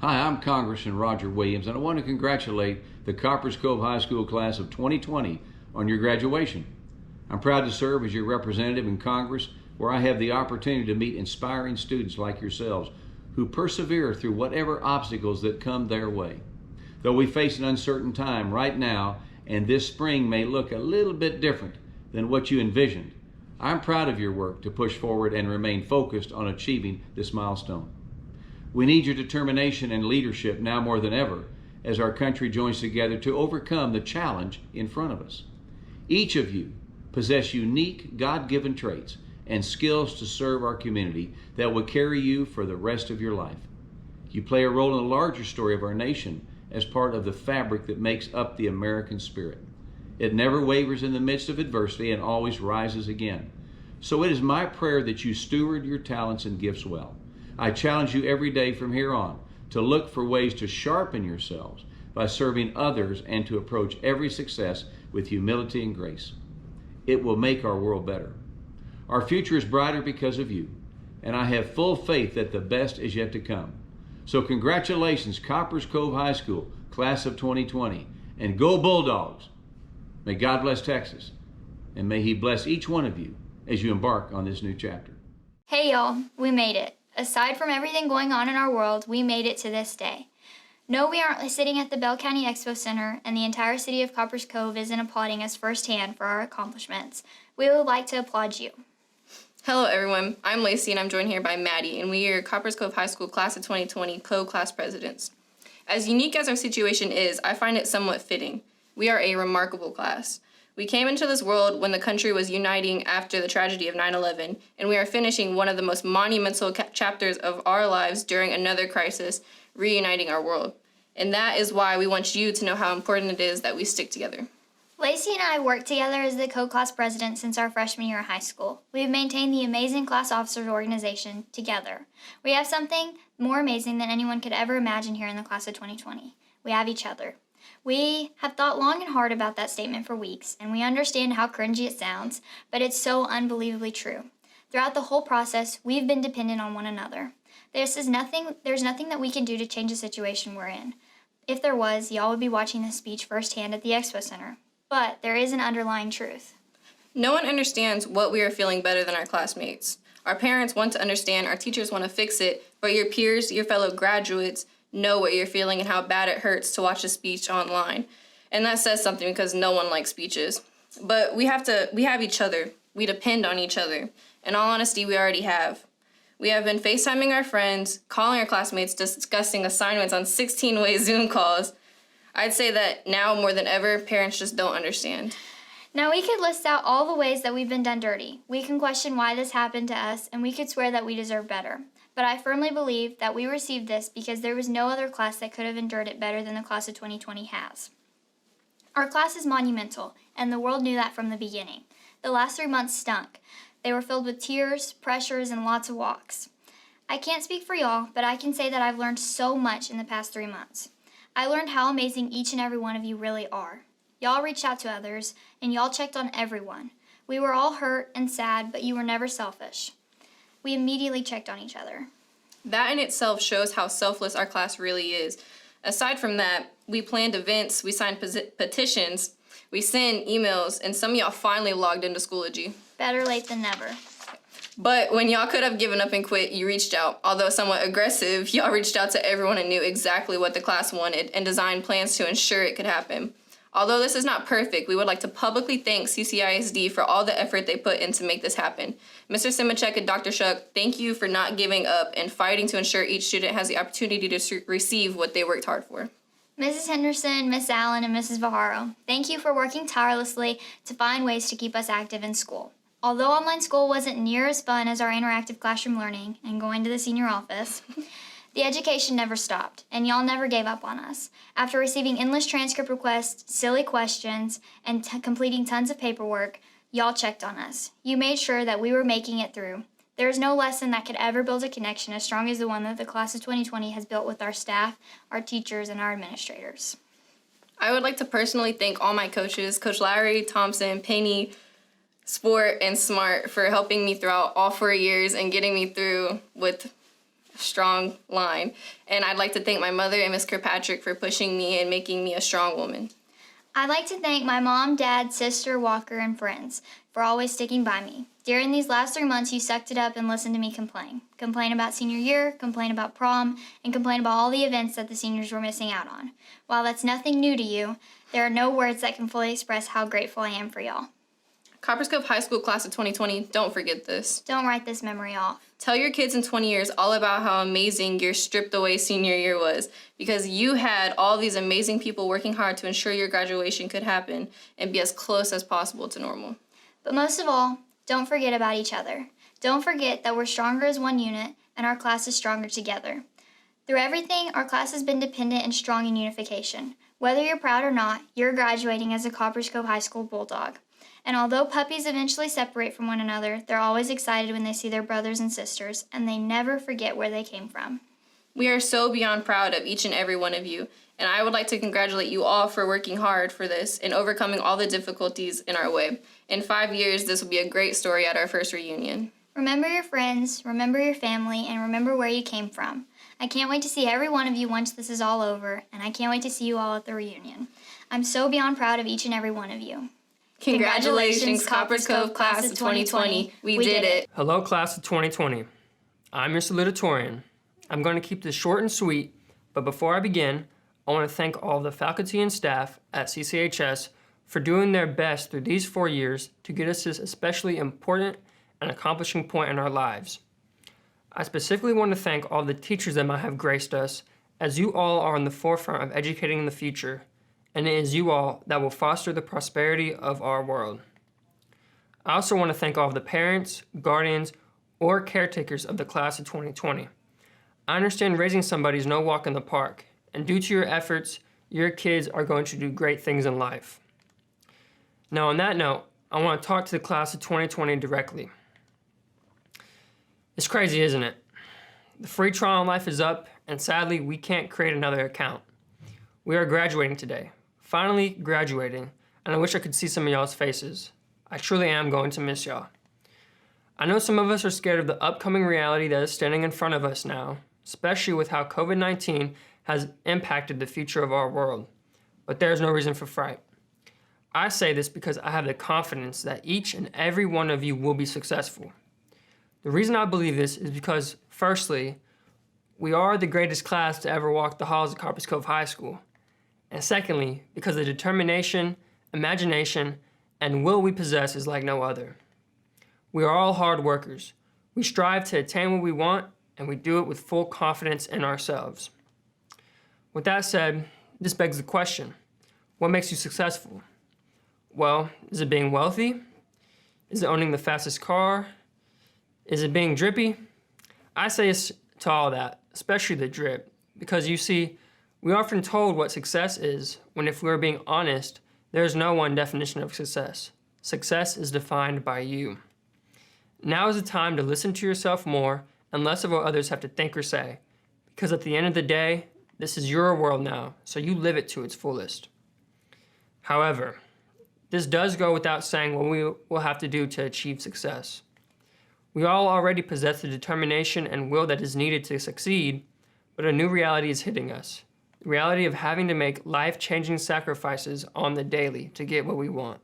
Hi, I'm Congressman Roger Williams, and I want to congratulate the Copperas Cove High School class of 2020 on your graduation. I'm proud to serve as your representative in Congress, where I have the opportunity to meet inspiring students like yourselves who persevere through whatever obstacles that come their way. Though we face an uncertain time right now, and this spring may look a little bit different than what you envisioned, I'm proud of your work to push forward and remain focused on achieving this milestone. We need your determination and leadership now more than ever as our country joins together to overcome the challenge in front of us. Each of you possess unique God-given traits and skills to serve our community that will carry you for the rest of your life. You play a role in the larger story of our nation as part of the fabric that makes up the American spirit. It never wavers in the midst of adversity and always rises again. So it is my prayer that you steward your talents and gifts well. I challenge you every day from here on to look for ways to sharpen yourselves by serving others and to approach every success with humility and grace. It will make our world better. Our future is brighter because of you, and I have full faith that the best is yet to come. So congratulations, Copperas Cove High School, class of 2020, and go Bulldogs! May God bless Texas, and may He bless each one of you as you embark on this new chapter. Hey y'all, we made it. Aside from everything going on in our world, we made it to this day. No, we aren't sitting at the Bell County Expo Center, and the entire city of Copperas Cove isn't applauding us firsthand for our accomplishments. We would like to applaud you. Hello everyone, I'm Lacey and I'm joined here by Maddie, and we are Copperas Cove High School Class of 2020 co-class presidents. As unique as our situation is, I find it somewhat fitting. We are a remarkable class. We came into this world when the country was uniting after the tragedy of 9/11, and we are finishing one of the most monumental chapters of our lives during another crisis, reuniting our world. And that is why we want you to know how important it is that we stick together. Lacey and I worked together as the co-class president since our freshman year of high school. We've maintained the amazing class officers organization together. We have something more amazing than anyone could ever imagine here in the class of 2020. We have each other. We have thought long and hard about that statement for weeks, and we understand how cringy it sounds, but it's so unbelievably true. Throughout the whole process, we've been dependent on one another. There's nothing that we can do to change the situation we're in. If there was, y'all would be watching this speech firsthand at the Expo Center. But there is an underlying truth. No one understands what we are feeling better than our classmates. Our parents want to understand, our teachers want to fix it, but your peers, your fellow graduates, know what you're feeling and how bad it hurts to watch a speech online. And that says something because no one likes speeches. But we have each other. We depend on each other. In all honesty, we already have. We have been FaceTiming our friends, calling our classmates, discussing assignments on 16-way Zoom calls. I'd say that now more than ever, parents just don't understand. Now we could list out all the ways that we've been done dirty. We can question why this happened to us, and we could swear that we deserve better. But I firmly believe that we received this because there was no other class that could have endured it better than the class of 2020 has. Our class is monumental, and the world knew that from the beginning. The last 3 months stunk. They were filled with tears, pressures, and lots of walks. I can't speak for y'all, but I can say that I've learned so much in the past 3 months. I learned how amazing each and every one of you really are. Y'all reached out to others, and y'all checked on everyone. We were all hurt and sad, but you were never selfish. We immediately checked on each other. That in itself shows how selfless our class really is. Aside from that, we planned events, we signed petitions, we sent emails, and some of y'all finally logged into Schoology. Better late than never. But when y'all could have given up and quit, you reached out. Although somewhat aggressive, y'all reached out to everyone and knew exactly what the class wanted and designed plans to ensure it could happen. Although this is not perfect, we would like to publicly thank CCISD for all the effort they put in to make this happen. Mr. Simachek and Dr. Shuck, thank you for not giving up and fighting to ensure each student has the opportunity to receive what they worked hard for. Mrs. Henderson, Miss Allen, and Mrs. Vajaro, thank you for working tirelessly to find ways to keep us active in school. Although online school wasn't near as fun as our interactive classroom learning and going to the senior office, the education never stopped, and y'all never gave up on us. After receiving endless transcript requests, silly questions, and completing tons of paperwork, y'all checked on us. You made sure that we were making it through. There is no lesson that could ever build a connection as strong as the one that the class of 2020 has built with our staff, our teachers, and our administrators. I would like to personally thank all my coaches, Coach Larry, Thompson, Penny, Sport, and Smart, for helping me throughout all 4 years and getting me through with strong line. And I'd like to thank my mother and Miss Kirkpatrick for pushing me and making me a strong woman. I'd like to thank my mom, dad, sister, Walker, and friends for always sticking by me. During these last 3 months, you sucked it up and listened to me complain. Complain about senior year, complain about prom, and complain about all the events that the seniors were missing out on. While that's nothing new to you, there are no words that can fully express how grateful I am for y'all. Copperas Cove High School class of 2020, don't forget this. Don't write this memory off. Tell your kids in 20 years all about how amazing your stripped away senior year was, because you had all these amazing people working hard to ensure your graduation could happen and be as close as possible to normal. But most of all, don't forget about each other. Don't forget that we're stronger as one unit and our class is stronger together. Through everything, our class has been dependent and strong in unification. Whether you're proud or not, you're graduating as a Copperas Cove High School Bulldog. And although puppies eventually separate from one another, they're always excited when they see their brothers and sisters, and they never forget where they came from. We are so beyond proud of each and every one of you, and I would like to congratulate you all for working hard for this and overcoming all the difficulties in our way. In 5 years, this will be a great story at our first reunion. Remember your friends, remember your family, and remember where you came from. I can't wait to see every one of you once this is all over, and I can't wait to see you all at the reunion. I'm so beyond proud of each and every one of you. Congratulations, Copperas Cove class of 2020. We did it. Hello, class of 2020. I'm Ursula Titorian. I'm going to keep this short and sweet, but before I begin, I want to thank all of the faculty and staff at CCHS for doing their best through these 4 years to get us this especially important and accomplishing point in our lives. I specifically want to thank all the teachers that might have graced us, as you all are on the forefront of educating in the future, and it is you all that will foster the prosperity of our world. I also want to thank all of the parents, guardians, or caretakers of the class of 2020. I understand raising somebody is no walk in the park, and due to your efforts, your kids are going to do great things in life. Now, on that note, I want to talk to the class of 2020 directly. It's crazy, isn't it? The free trial on life is up, and sadly, we can't create another account. We are graduating today, finally graduating, and I wish I could see some of y'all's faces. I truly am going to miss y'all. I know some of us are scared of the upcoming reality that is standing in front of us now, especially with how COVID-19 has impacted the future of our world, but there is no reason for fright. I say this because I have the confidence that each and every one of you will be successful. The reason I believe this is because, firstly, we are the greatest class to ever walk the halls of Copperas Cove High School. And secondly, because the determination, imagination, and will we possess is like no other. We are all hard workers. We strive to attain what we want, and we do it with full confidence in ourselves. With that said, this begs the question, what makes you successful? Well, is it being wealthy? Is it owning the fastest car? Is it being drippy? I say yes to all that, especially the drip, because you see, we are often told what success is, when if we're being honest, there is no one definition of success. Success is defined by you. Now is the time to listen to yourself more and less of what others have to think or say, because at the end of the day, this is your world now, so you live it to its fullest. However, this does go without saying what we will have to do to achieve success. We all already possess the determination and will that is needed to succeed, but a new reality is hitting us. The reality of having to make life-changing sacrifices on the daily to get what we want.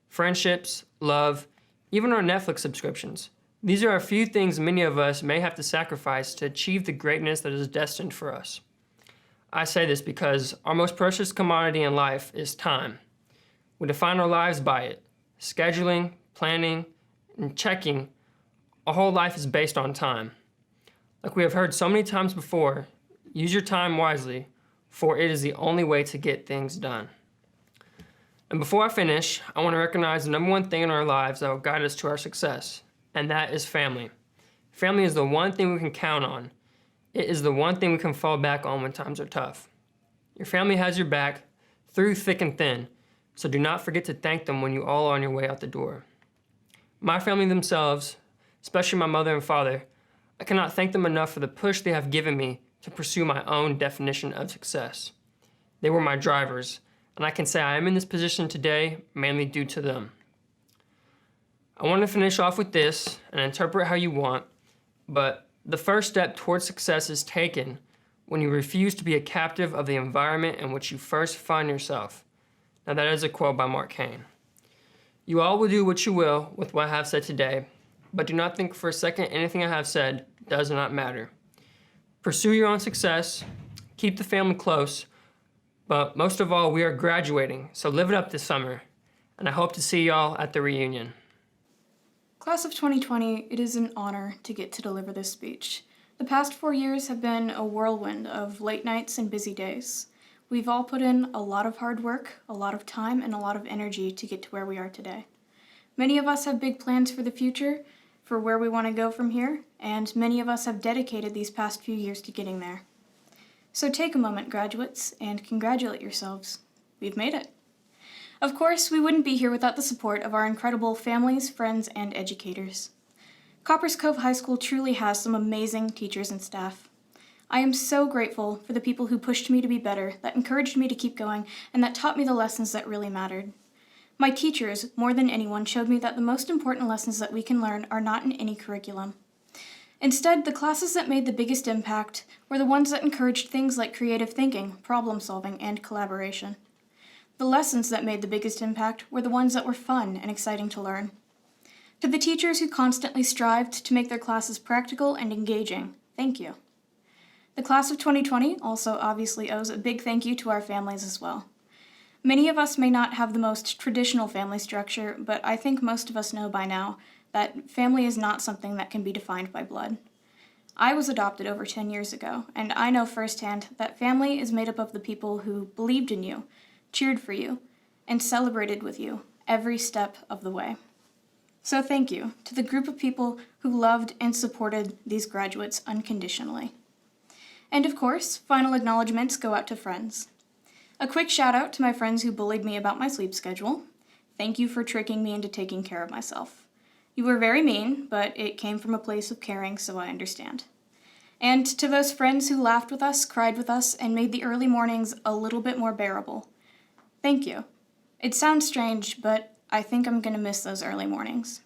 Friendships, love, even our Netflix subscriptions. These are a few things many of us may have to sacrifice to achieve the greatness that is destined for us. I say this because our most precious commodity in life is time. We define our lives by it. Scheduling, planning, and checking. Our whole life is based on time. Like we have heard so many times before, use your time wisely, for it is the only way to get things done. And before I finish, I want to recognize the number one thing in our lives that will guide us to our success, and that is family. Family is the one thing we can count on. It is the one thing we can fall back on when times are tough. Your family has your back through thick and thin, so do not forget to thank them when you all are on your way out the door. My family themselves, especially my mother and father, I cannot thank them enough for the push they have given me to pursue my own definition of success. They were my drivers, and I can say I am in this position today mainly due to them. I want to finish off with this and interpret how you want, but The first step towards success is taken when you refuse to be a captive of the environment in which you first find yourself. Now that is a quote by Mark Cain. You all will do what you will with what I have said today, but do not think for a second anything I have said does not matter. Pursue your own success, keep the family close, but most of all, we are graduating, so live it up this summer, and I hope to see y'all at the reunion. Class of 2020, it is an honor to get to deliver this speech. The past 4 years have been a whirlwind of late nights and busy days. We've all put in a lot of hard work, a lot of time, and a lot of energy to get to where we are today. Many of us have big plans for the future, for where we want to go from here, and many of us have dedicated these past few years to getting there. So take a moment, graduates, and congratulate yourselves. We've made it. Of course, we wouldn't be here without the support of our incredible families, friends, and educators. Copperas Cove High School truly has some amazing teachers and staff. I am so grateful for the people who pushed me to be better, that encouraged me to keep going, and that taught me the lessons that really mattered. My teachers, more than anyone, showed me that the most important lessons that we can learn are not in any curriculum. Instead, the classes that made the biggest impact were the ones that encouraged things like creative thinking, problem solving, and collaboration. The lessons that made the biggest impact were the ones that were fun and exciting to learn. To the teachers who constantly strived to make their classes practical and engaging, thank you. The class of 2020 also obviously owes a big thank you to our families as well. Many of us may not have the most traditional family structure, but I think most of us know by now that family is not something that can be defined by blood. I was adopted over 10 years ago, and I know firsthand that family is made up of the people who believed in you, cheered for you, and celebrated with you every step of the way. So thank you to the group of people who loved and supported these graduates unconditionally. And of course, final acknowledgments go out to friends. A quick shout out to my friends who bullied me about my sleep schedule. Thank you for tricking me into taking care of myself. You were very mean, but it came from a place of caring, so I understand. And to those friends who laughed with us, cried with us, and made the early mornings a little bit more bearable. Thank you. It sounds strange, but I think I'm going to miss those early mornings.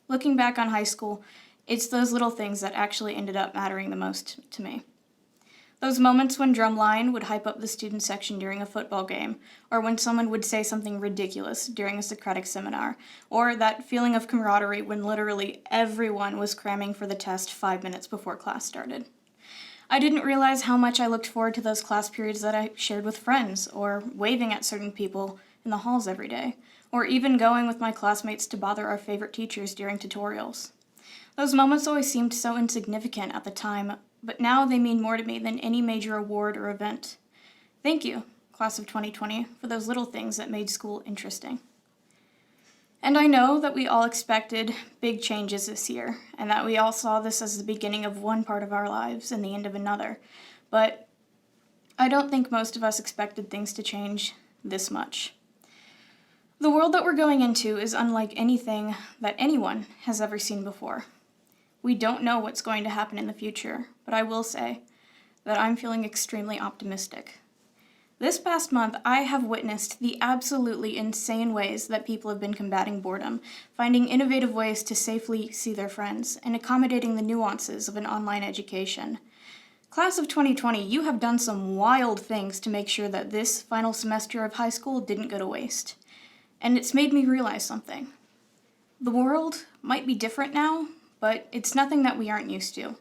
Looking back on high school, it's those little things that actually ended up mattering the most to me. Those moments when Drumline would hype up the student section during a football game, or when someone would say something ridiculous during a Socratic seminar, or that feeling of camaraderie when literally everyone was cramming for the test 5 minutes before class started. I didn't realize how much I looked forward to those class periods that I shared with friends, or waving at certain people in the halls every day, or even going with my classmates to bother our favorite teachers during tutorials. Those moments always seemed so insignificant at the time, but now they mean more to me than any major award or event. Thank you, class of 2020, for those little things that made school interesting. And I know that we all expected big changes this year, and that we all saw this as the beginning of one part of our lives and the end of another, but I don't think most of us expected things to change this much. The world that we're going into is unlike anything that anyone has ever seen before. We don't know what's going to happen in the future, but I will say that I'm feeling extremely optimistic. This past month, I have witnessed the absolutely insane ways that people have been combating boredom, finding innovative ways to safely see their friends, and accommodating the nuances of an online education. Class of 2020, you have done some wild things to make sure that this final semester of high school didn't go to waste. And it's made me realize something. The world might be different now, but it's nothing that we aren't used to.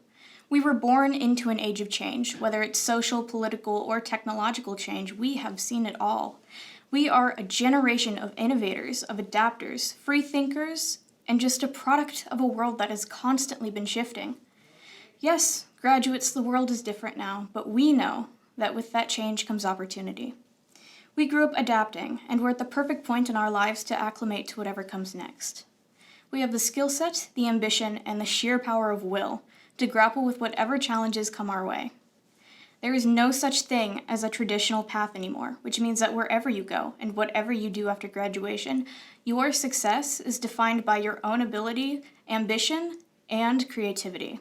We were born into an age of change, whether it's social, political, or technological change. We have seen it all. We are a generation of innovators, of adapters, free thinkers, and just a product of a world that has constantly been shifting. Yes, graduates, the world is different now, but we know that with that change comes opportunity. We grew up adapting, and we're at the perfect point in our lives to acclimate to whatever comes next. We have the skill set, the ambition, and the sheer power of will to grapple with whatever challenges come our way. There is no such thing as a traditional path anymore, which means that wherever you go and whatever you do after graduation, your success is defined by your own ability, ambition, and creativity.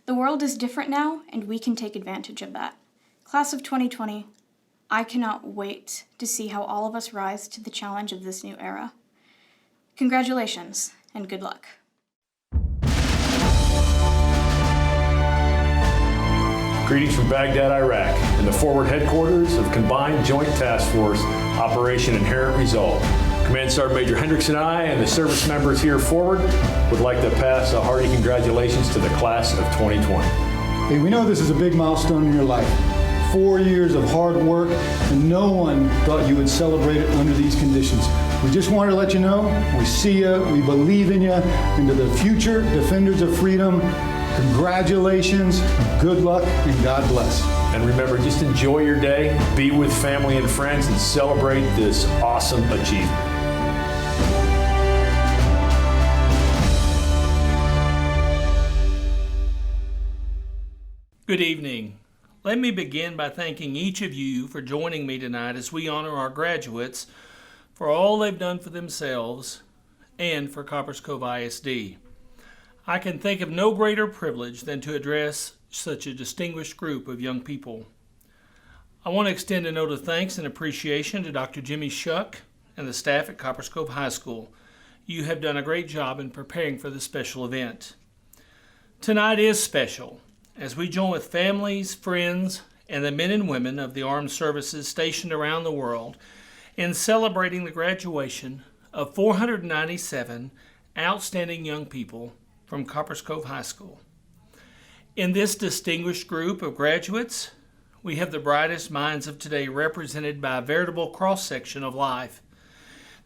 The world is different now, and we can take advantage of that. Class of 2020, I cannot wait to see how all of us rise to the challenge of this new era. Congratulations, and good luck. Greetings from Baghdad, Iraq, in the forward headquarters of Combined Joint Task Force, Operation Inherent Resolve. Command Sergeant Major Hendricks and I and the service members here forward would like to pass a hearty congratulations to the class of 2020. Hey, we know this is a big milestone in your life. 4 years of hard work, and no one thought you would celebrate it under these conditions. We just wanted to let you know, we see you, we believe in you, and to the future defenders of freedom, congratulations, good luck, and God bless. And remember, just enjoy your day, be with family and friends, and celebrate this awesome achievement. Good evening. Let me begin by thanking each of you for joining me tonight as we honor our graduates for all they've done for themselves and for Copperas Cove ISD. I can think of no greater privilege than to address such a distinguished group of young people. I want to extend a note of thanks and appreciation to Dr. Jimmy Shuck and the staff at Copperas Cove High School. You have done a great job in preparing for this special event. Tonight is special, as we join with families, friends, and the men and women of the armed services stationed around the world in celebrating the graduation of 497 outstanding young people from Copperas Cove High School. In this distinguished group of graduates, we have the brightest minds of today represented by a veritable cross-section of life.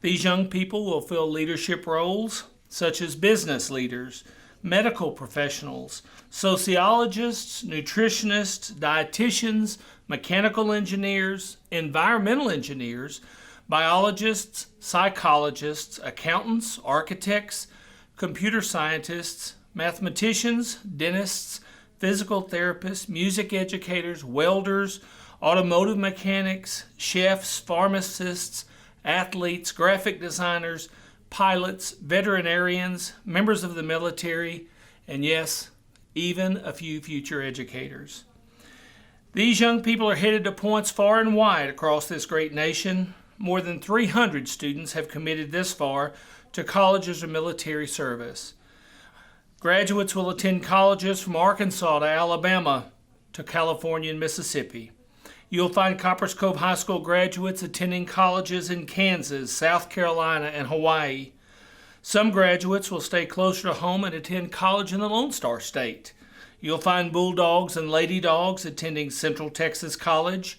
These young people will fill leadership roles such as business leaders, medical professionals, sociologists, nutritionists, dietitians, mechanical engineers, environmental engineers, biologists, psychologists, accountants, architects, computer scientists, mathematicians, dentists, physical therapists, music educators, welders, automotive mechanics, chefs, pharmacists, athletes, graphic designers, pilots, veterinarians, members of the military, and yes, even a few future educators. These young people are headed to points far and wide across this great nation. More than 300 students have committed this far to colleges or military service. Graduates will attend colleges from Arkansas to Alabama to California and Mississippi. You'll find Copperas Cove High School graduates attending colleges in Kansas, South Carolina, and Hawaii. Some graduates will stay closer to home and attend college in the Lone Star State. You'll find Bulldogs and Lady Dogs attending Central Texas College,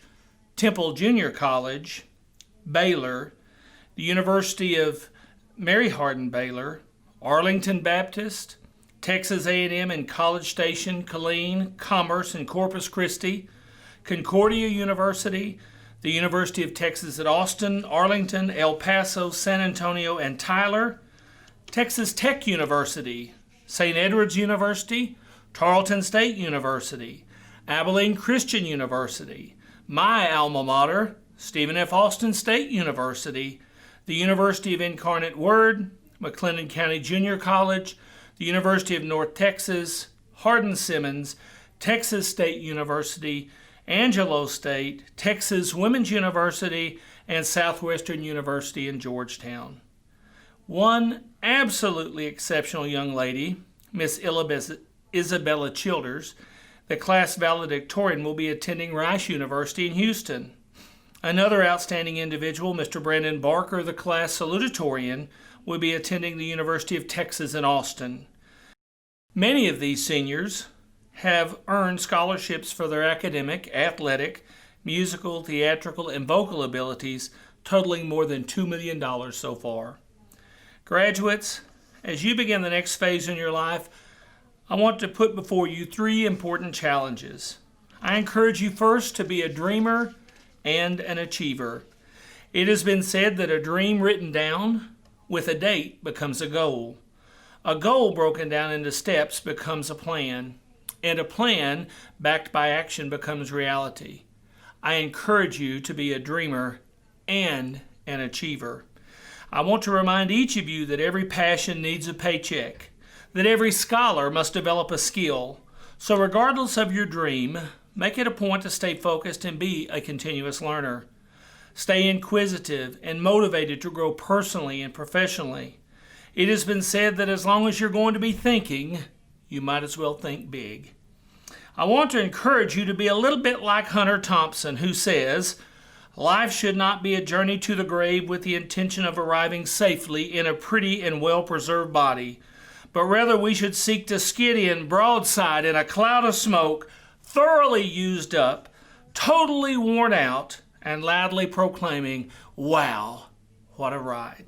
Temple Junior College, Baylor, the University of Mary Hardin Baylor, Arlington Baptist, Texas A&M and College Station, Killeen, Commerce, and Corpus Christi, Concordia University, the University of Texas at Austin, Arlington, El Paso, San Antonio, and Tyler, Texas Tech University, St. Edward's University, Tarleton State University, Abilene Christian University, my alma mater, Stephen F. Austin State University, the University of Incarnate Word, McLennan County Junior College, the University of North Texas, Hardin-Simmons, Texas State University, Angelo State, Texas Women's University, and Southwestern University in Georgetown. One absolutely exceptional young lady, Miss Isabella Childers, the class valedictorian, will be attending Rice University in Houston. Another outstanding individual, Mr. Brandon Barker, the class salutatorian, will be attending the University of Texas in Austin. Many of these seniors have earned scholarships for their academic, athletic, musical, theatrical, and vocal abilities, totaling more than $2 million so far. Graduates, as you begin the next phase in your life, I want to put before you 3 important challenges. I encourage you first to be a dreamer and an achiever. It has been said that a dream written down with a date becomes a goal. A goal broken down into steps becomes a plan, and a plan backed by action becomes reality. I encourage you to be a dreamer and an achiever. I want to remind each of you that every passion needs a paycheck, that every scholar must develop a skill. So regardless of your dream, make it a point to stay focused and be a continuous learner. Stay inquisitive and motivated to grow personally and professionally. It has been said that as long as you're going to be thinking, you might as well think big. I want to encourage you to be a little bit like Hunter Thompson, who says, "Life should not be a journey to the grave with the intention of arriving safely in a pretty and well-preserved body, but rather we should seek to skid in broadside in a cloud of smoke, thoroughly used up, totally worn out, and loudly proclaiming, 'Wow, what a ride.'"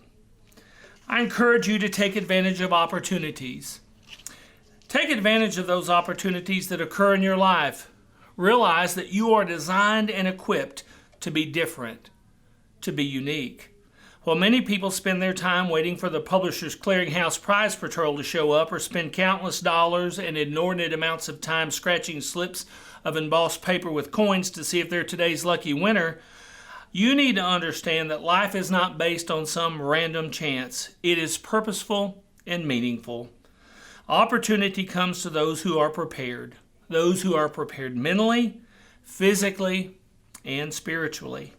I encourage you to take advantage of opportunities. Take advantage of those opportunities that occur in your life. Realize that you are designed and equipped to be different, to be unique. While many people spend their time waiting for the Publishers Clearinghouse prize patrol to show up, or spend countless dollars and inordinate amounts of time scratching slips of embossed paper with coins to see if they're today's lucky winner, you need to understand that life is not based on some random chance. It is purposeful and meaningful. Opportunity comes to those who are prepared mentally, physically, and spiritually.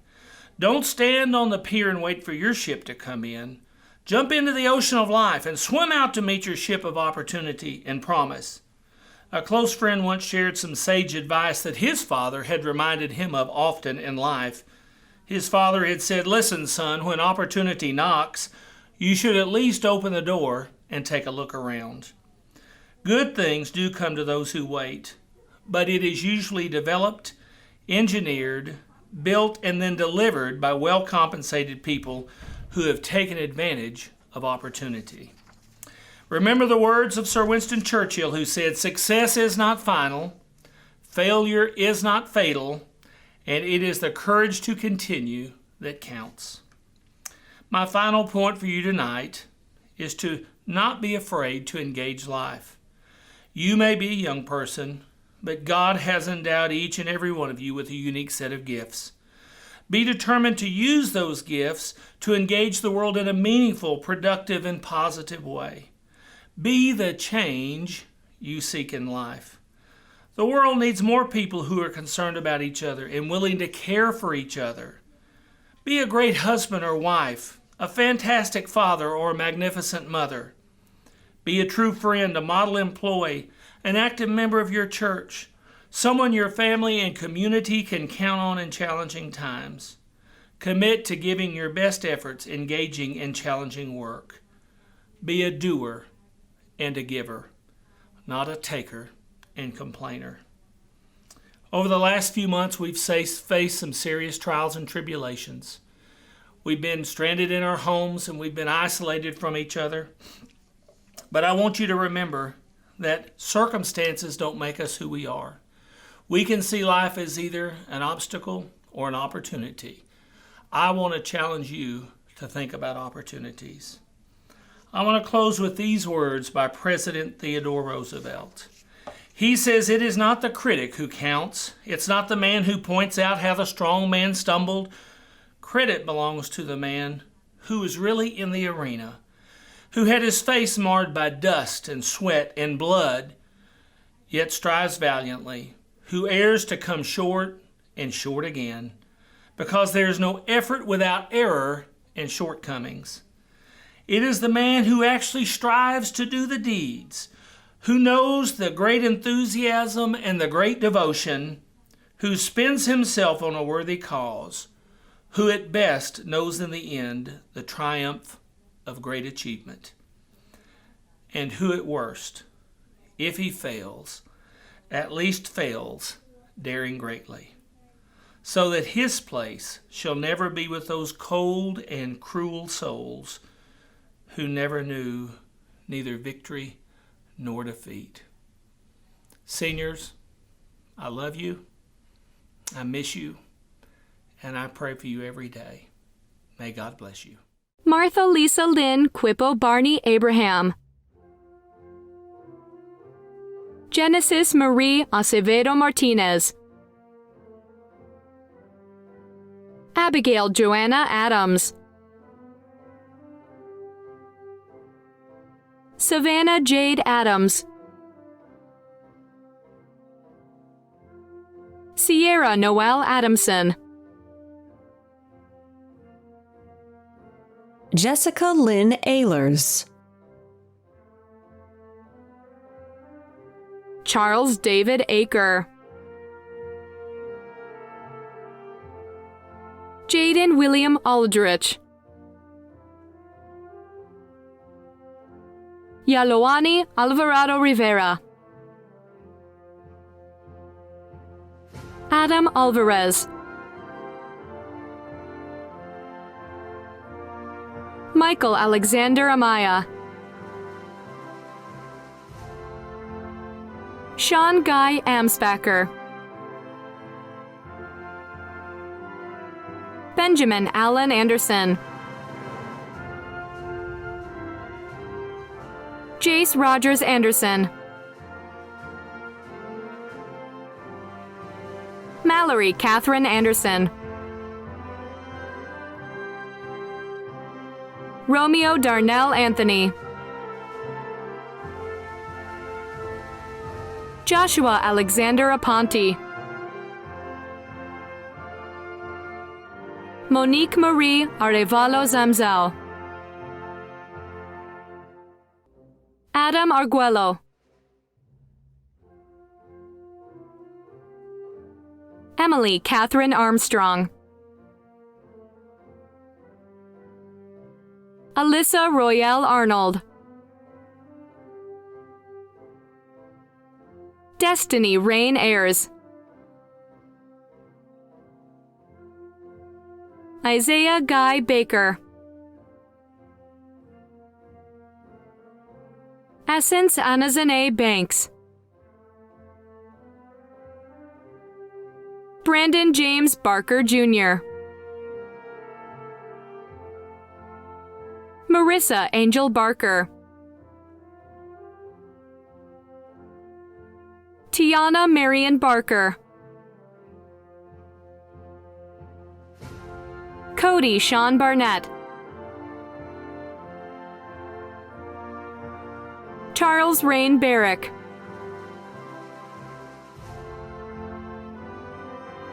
Don't stand on the pier and wait for your ship to come in. Jump into the ocean of life and swim out to meet your ship of opportunity and promise. A close friend once shared some sage advice that his father had reminded him of often in life. His father had said, "Listen, son, when opportunity knocks, you should at least open the door and take a look around." Good things do come to those who wait, but it is usually developed, engineered, built, and then delivered by well-compensated people who have taken advantage of opportunity. Remember the words of Sir Winston Churchill, who said, "Success is not final, failure is not fatal, and it is the courage to continue that counts." My final point for you tonight is to not be afraid to engage life. You may be a young person, but God has endowed each and every one of you with a unique set of gifts. Be determined to use those gifts to engage the world in a meaningful, productive, and positive way. Be the change you seek in life. The world needs more people who are concerned about each other and willing to care for each other. Be a great husband or wife, a fantastic father or a magnificent mother. Be a true friend, a model employee, an active member of your church, someone your family and community can count on in challenging times. Commit to giving your best efforts engaging in challenging work. Be a doer and a giver, not a taker and complainer. Over the last few months, we've faced some serious trials and tribulations. We've been stranded in our homes and we've been isolated from each other. But I want you to remember that circumstances don't make us who we are. We can see life as either an obstacle or an opportunity. I want to challenge you to think about opportunities. I want to close with these words by President Theodore Roosevelt. He says, "It is not the critic who counts. It's not the man who points out how the strong man stumbled. Credit belongs to the man who is really in the arena, who had his face marred by dust and sweat and blood, yet strives valiantly, who errs to come short and short again, because there is no effort without error and shortcomings. It is the man who actually strives to do the deeds, who knows the great enthusiasm and the great devotion, who spends himself on a worthy cause, who at best knows in the end the triumph of great achievement, and who at worst, if he fails, at least fails daring greatly, so that his place shall never be with those cold and cruel souls who never knew neither victory nor defeat." Seniors, I love you, I miss you, and I pray for you every day. May God bless you. Martha Lisa Lynn Quippo Barney Abraham. Genesis Marie Acevedo Martinez. Abigail Joanna Adams. Savannah Jade Adams. Sierra Noel Adamson. Jessica Lynn Ehlers. Charles David Aker. Jaden William Aldrich. Yaloani Alvarado Rivera. Adam Alvarez. Michael Alexander Amaya. Sean Guy Amsbacher. Benjamin Allen Anderson. Jace Rogers Anderson. Mallory Catherine Anderson. Romeo Darnell Anthony. Joshua Alexander Aponte. Monique Marie Arevalo Zamzao. Adam Arguello. Emily Catherine Armstrong. Alyssa Royale Arnold. Destiny Rain Ayers. Isaiah Guy Baker. Essence Anazane Banks. Brandon James Barker Jr. Marissa Angel Barker. Tiana Marion Barker. Cody Sean Barnett. Charles Rain Barrick.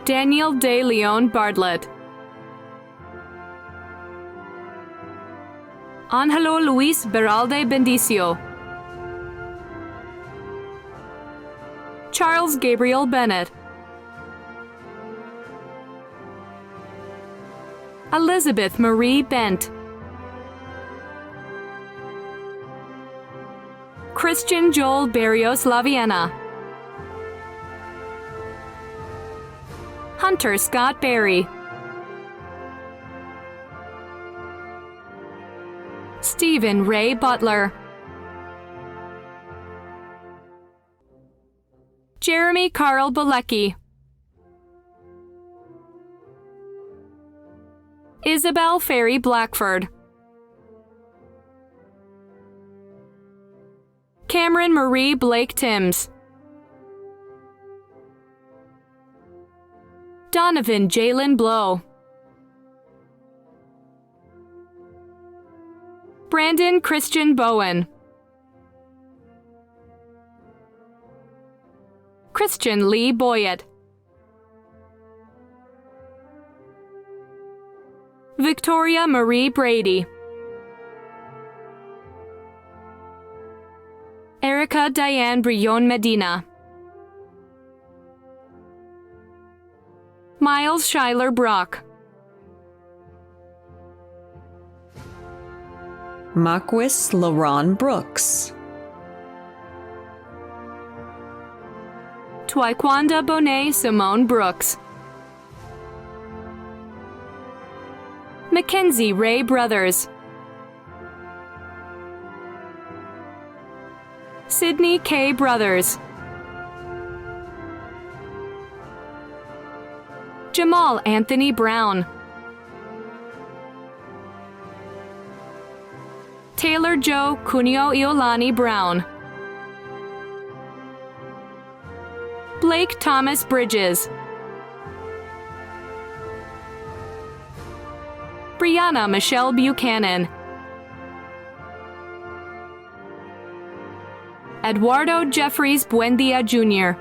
Daniel De Leon Bartlett. Angelo Luis Beralde Bendicio. Charles Gabriel Bennett. Elizabeth Marie Bent. Christian Joel Barrios Laviena. Hunter Scott Berry. Stephen Ray Butler. Jeremy Carl Bilecki. Isabel Ferry Blackford. Cameron Marie Blake Timms. Donovan Jalen Blow. Brandon Christian Bowen. Christian Lee Boyett. Victoria Marie Brady. Erica Diane Brion Medina. Miles Schuyler Brock. Marquis LaRon Brooks. Twyquanda Bonet Simone Brooks. Mackenzie Ray Brothers. Sydney K. Brothers. Jamal Anthony Brown. Taylor Joe Cuneo Iolani Brown. Blake Thomas Bridges. Brianna Michelle Buchanan. Eduardo Jeffries Buendia Jr.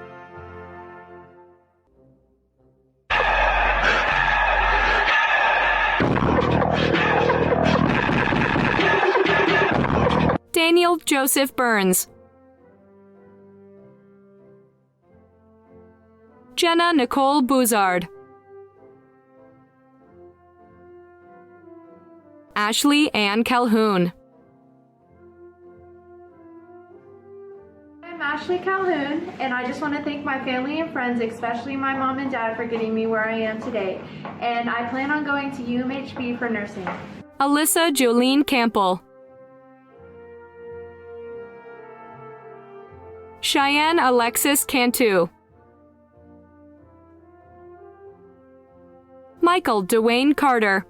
Daniel Joseph Burns. Jenna Nicole Bouzard. Ashley Ann Calhoun. I'm Ashley Calhoun, and I just want to thank my family and friends, especially my mom and dad, for getting me where I am today. And I plan on going to UMHB for nursing. Alyssa Jolene Campbell. Cheyenne Alexis Cantu. Michael Dwayne Carter.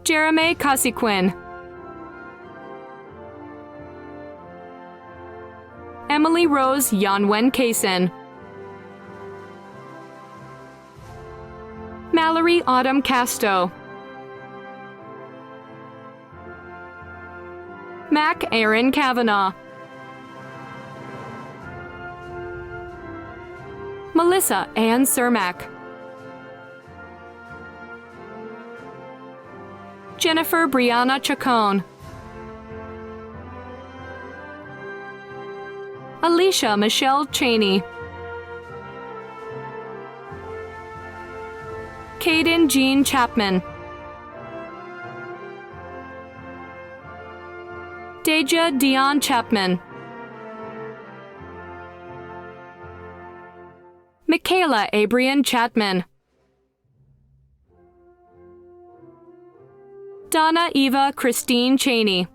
Jeremy Cossequin. Emily Rose Yanwen Kaysen. Mallory Autumn Casto. Mac Aaron Kavanaugh. Melissa Ann Cermak. Jennifer Brianna Chacon. Alicia Michelle Cheney. Caden Jean Chapman. Deja Dion Chapman. Michaela Abrian Chatman. Donna Eva Christine Cheney.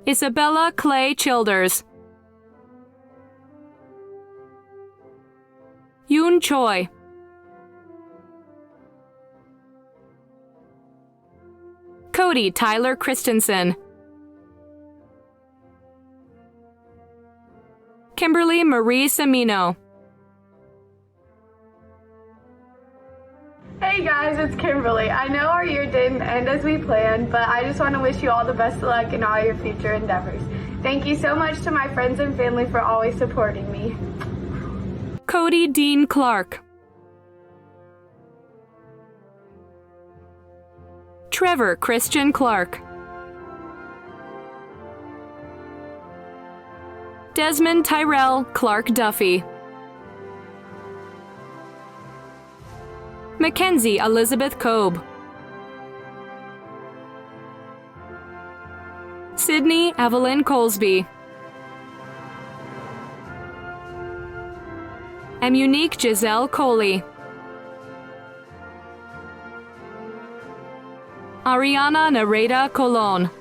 Isabella Clay Childers. Yoon Choi. Cody Tyler Christensen. Kimberly Marie Semino. Hey guys, it's Kimberly. I know our year didn't end as we planned, but I just want to wish you all the best of luck in all your future endeavors. Thank you so much to my friends and family for always supporting me. Cody Dean Clark. Trevor Christian Clark. Desmond Tyrell Clark Duffy. Mackenzie Elizabeth Cove. Sydney Evelyn Colesby. Emunique Giselle Coley. Ariana Nareda Colon.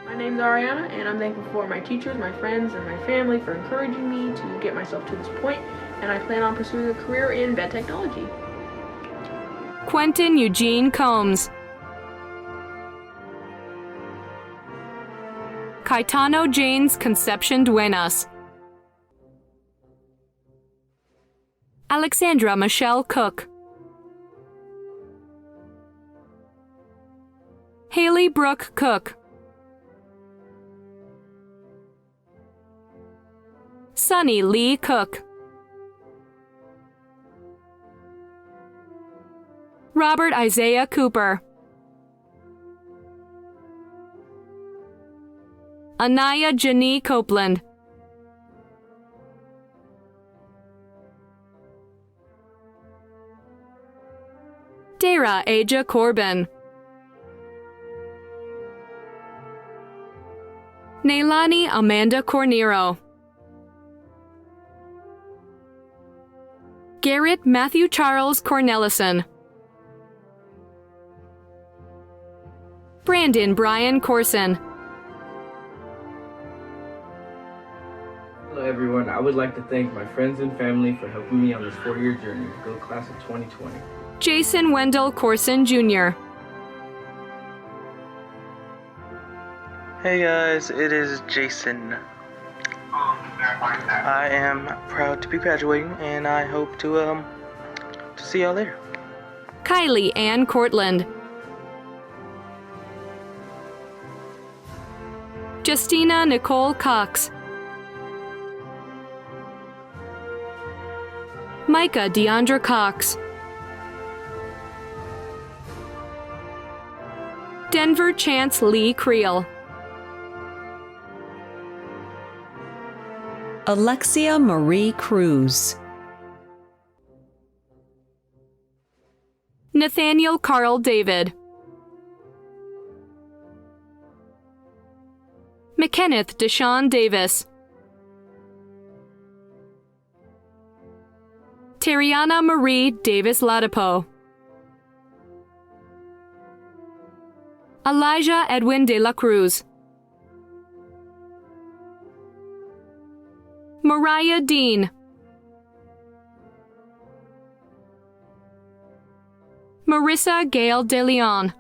My name's Ariana, and I'm thankful for my teachers, my friends, and my family for encouraging me to get myself to this point, and I plan on pursuing a career in vet technology. Quentin Eugene Combs. Caetano Janes Concepcion Duenas. Alexandra Michelle Cook. Haley Brooke Cook. Sunny Lee Cook. Robert Isaiah Cooper. Anaya Janie Copeland. Dara Aja Corbin. Neilani Amanda Cornero. Garrett Matthew Charles Cornelison. Brandon Brian Corson. Hello everyone, I would like to thank my friends and family for helping me on this 4-year journey to go class of 2020. Jason Wendell Corson Jr. Hey guys, it is Jason. I am proud to be graduating, and I hope to see y'all there. Kylie Ann Cortland. Justina Nicole Cox. Micah Deandra Cox. Denver Chance Lee Creel. Alexia Marie Cruz. Nathaniel Carl David. McKenneth Deshawn Davis. Terriana Marie Davis Latipo. Elijah Edwin de la Cruz. Mariah Dean. Marissa Gail De Leon.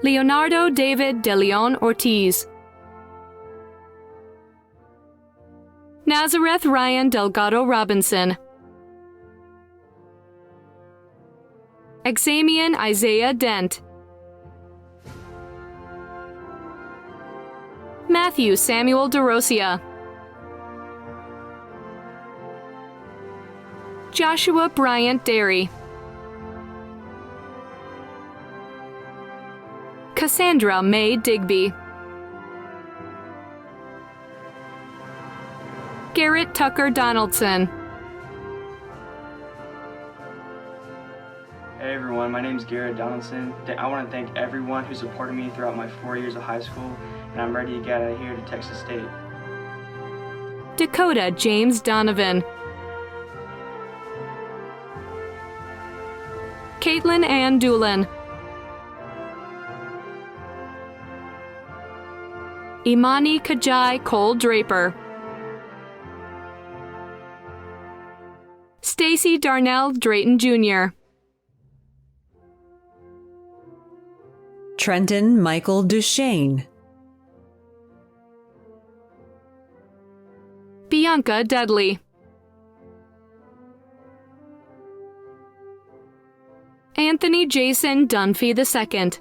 Leonardo David De Leon Ortiz. Nazareth Ryan Delgado Robinson. Examian Isaiah Dent. Matthew Samuel DeRosia. Joshua Bryant Derry. Cassandra May Digby. Garrett Tucker Donaldson. Hey everyone, my name is Garrett Donaldson. I want to thank everyone who supported me throughout my 4 years of high school, and I'm ready to get out of here to Texas State. Dakota James Donovan. Caitlin Ann Doolin. Imani Kajai Cole Draper. Stacy Darnell Drayton Jr. Trenton Michael Duchesne. Bianca Dudley. Anthony Jason Dunphy II.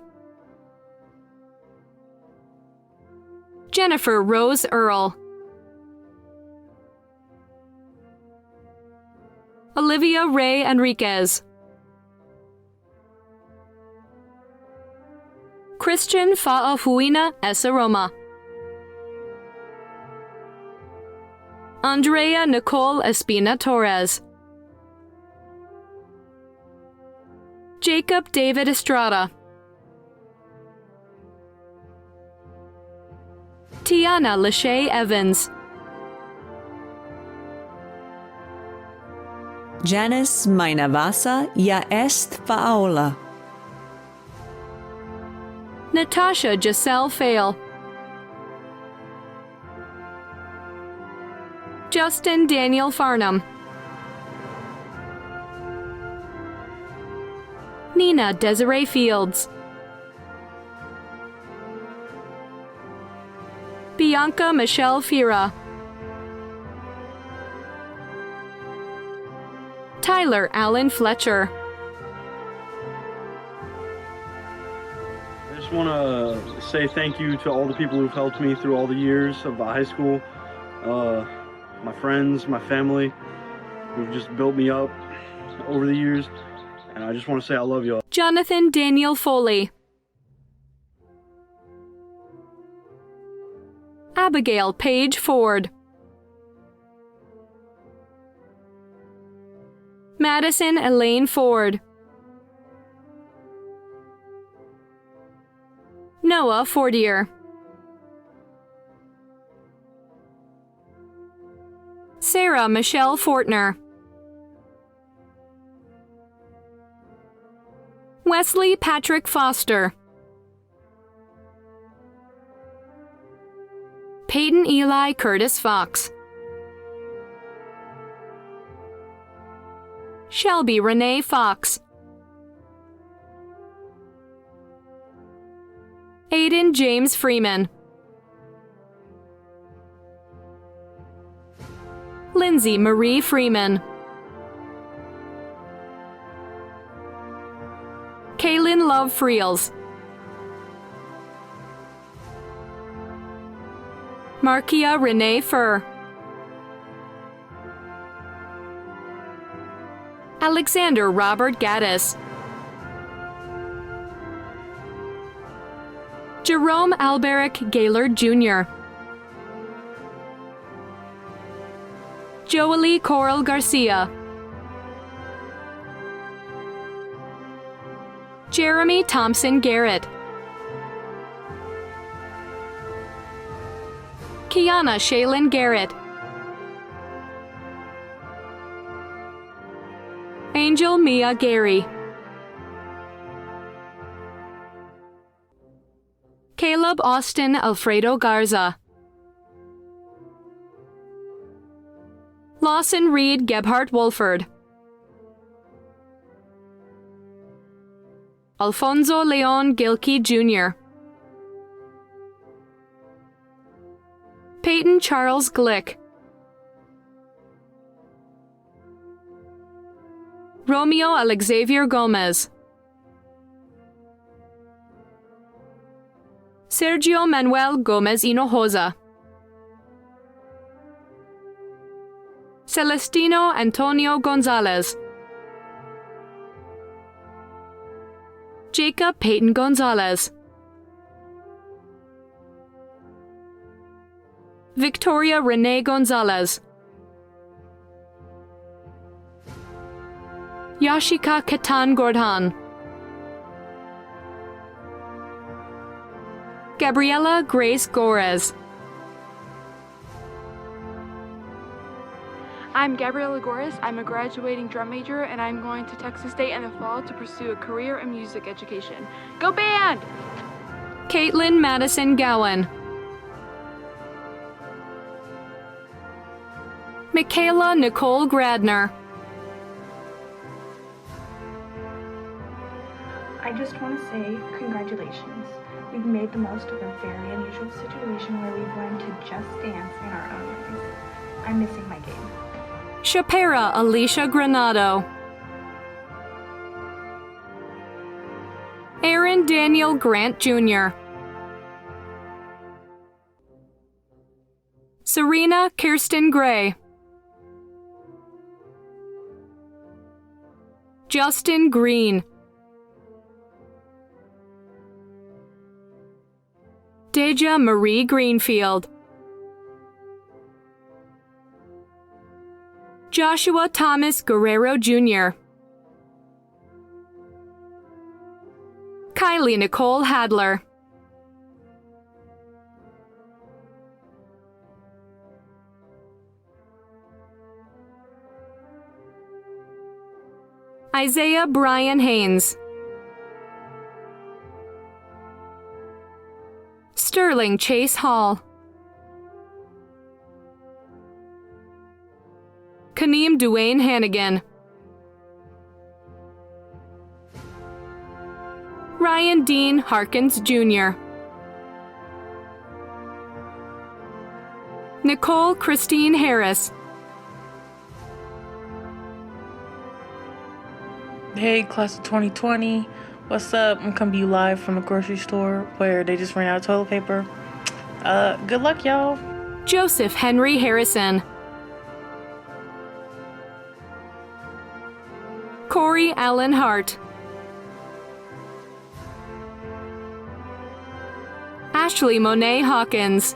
Jennifer Rose Earl. Olivia Ray Enriquez. Christian Fa'ahuina Esaroma. Andrea Nicole Espina Torres. Jacob David Estrada. Tiana Lachey Evans. Janice Mainavasa Yaest Faola. Natasha Giselle Fail. Justin Daniel Farnham. Nina Desiree Fields. Bianca Michelle Fira. Tyler Allen Fletcher. I just want to say thank you to all the people who've helped me through all the years of high school. My friends, my family, who've just built me up over the years. And I just want to say I love you all. Jonathan Daniel Foley. Abigail Paige Ford. Madison Elaine Ford. Noah Fortier. Sarah Michelle Fortner. Wesley Patrick Foster. Peyton Eli Curtis Fox. Shelby Renee Fox. Aiden James Freeman. Lindsay Marie Freeman. Kaylin Love Friels. Markia Renee Furr. Alexander Robert Gaddis. Jerome Alberic Gaylord Jr. Joely Coral Garcia. Jeremy Thompson Garrett. Kiana Shaylin Garrett. Angel Mia Gary. Caleb Austin Alfredo Garza. Lawson Reed Gebhardt Wolford. Alfonso Leon Gilkey Jr. Peyton Charles Glick. Romeo Alexavier Gomez. Sergio Manuel Gomez Hinojosa. Celestino Antonio Gonzalez. Jacob Peyton Gonzalez. Victoria Renee Gonzalez. Yashika Ketan Gordhan. Gabriela Grace Gorez. I'm Gabriela Gorez. I'm a graduating drum major, and I'm going to Texas State in the fall to pursue a career in music education. Go band! Caitlin Madison Gowan. Michaela Nicole Gradner. I just want to say congratulations. We've made the most of a very unusual situation where we've learned to just dance in our own ways. I'm missing my game. Shapera Alicia Granado. Aaron Daniel Grant Jr. Serena Kirsten Gray. Justin Green. Deja Marie Greenfield. Joshua Thomas Guerrero Jr. Kylie Nicole Hadler. Isaiah Brian Haynes. Sterling Chase Hall. Kaneem Duane Hannigan. Ryan Dean Harkins Jr. Nicole Christine Harris. Hey, class of 2020. What's up? I'm coming to you live from the grocery store where they just ran out of toilet paper. Good luck, y'all. Joseph Henry Harrison. Corey Allen Hart. Ashley Monet Hawkins.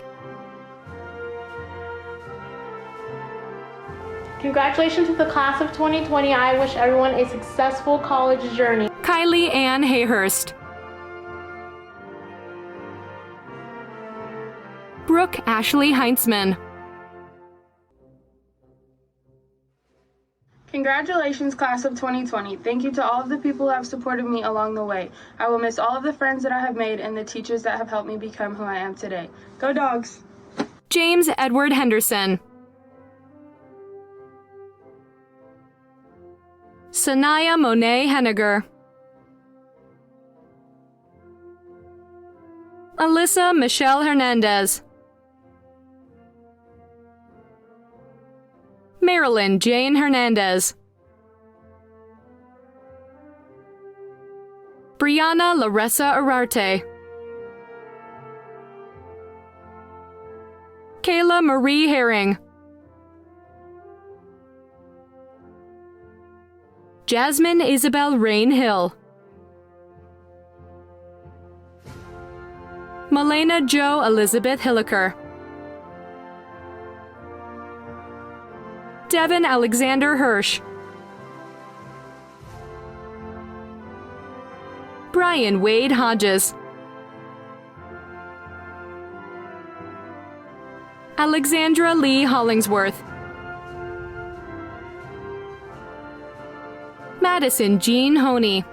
Congratulations to the class of 2020. I wish everyone a successful college journey. Kylie Ann Hayhurst. Brooke Ashley Heintzman. Congratulations, class of 2020. Thank you to all of the people who have supported me along the way. I will miss all of the friends that I have made and the teachers that have helped me become who I am today. Go Dogs! James Edward Henderson. Sanaya Monet Henniger. Alyssa Michelle Hernandez. Marilyn Jane Hernandez. Brianna Larissa Ararte. Kayla Marie Herring. Jasmine Isabel Rain Hill. Malena Jo Elizabeth Hilliker. Devin Alexander Hirsch. Brian Wade Hodges. Alexandra Lee Hollingsworth. Madison Jean Honey.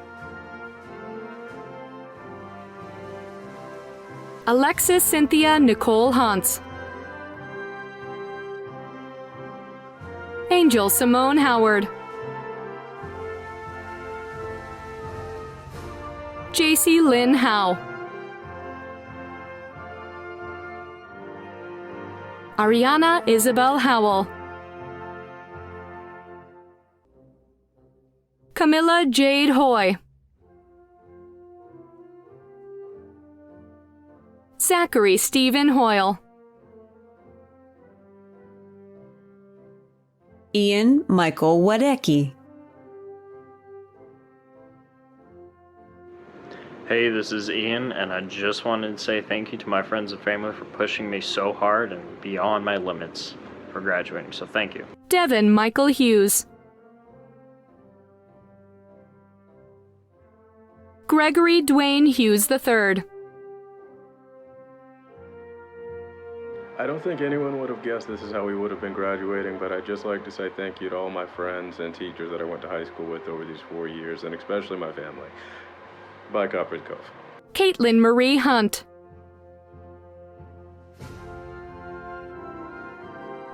Alexis Cynthia Nicole Hantz. Angel Simone Howard. JC Lynn Howe. Ariana Isabel Howell. Camilla Jade Hoy. Zachary Stephen Hoyle. Ian Michael Wadecki. Hey, this is Ian, and I just wanted to say thank you to my friends and family for pushing me so hard and beyond my limits for graduating, so thank you. Devin Michael Hughes. Gregory Dwayne Hughes III. I don't think anyone would have guessed this is how we would have been graduating, but I'd just like to say thank you to all my friends and teachers that I went to high school with over these 4 years, and especially my family. Bye, Copperas Cove. Caitlin Marie Hunt.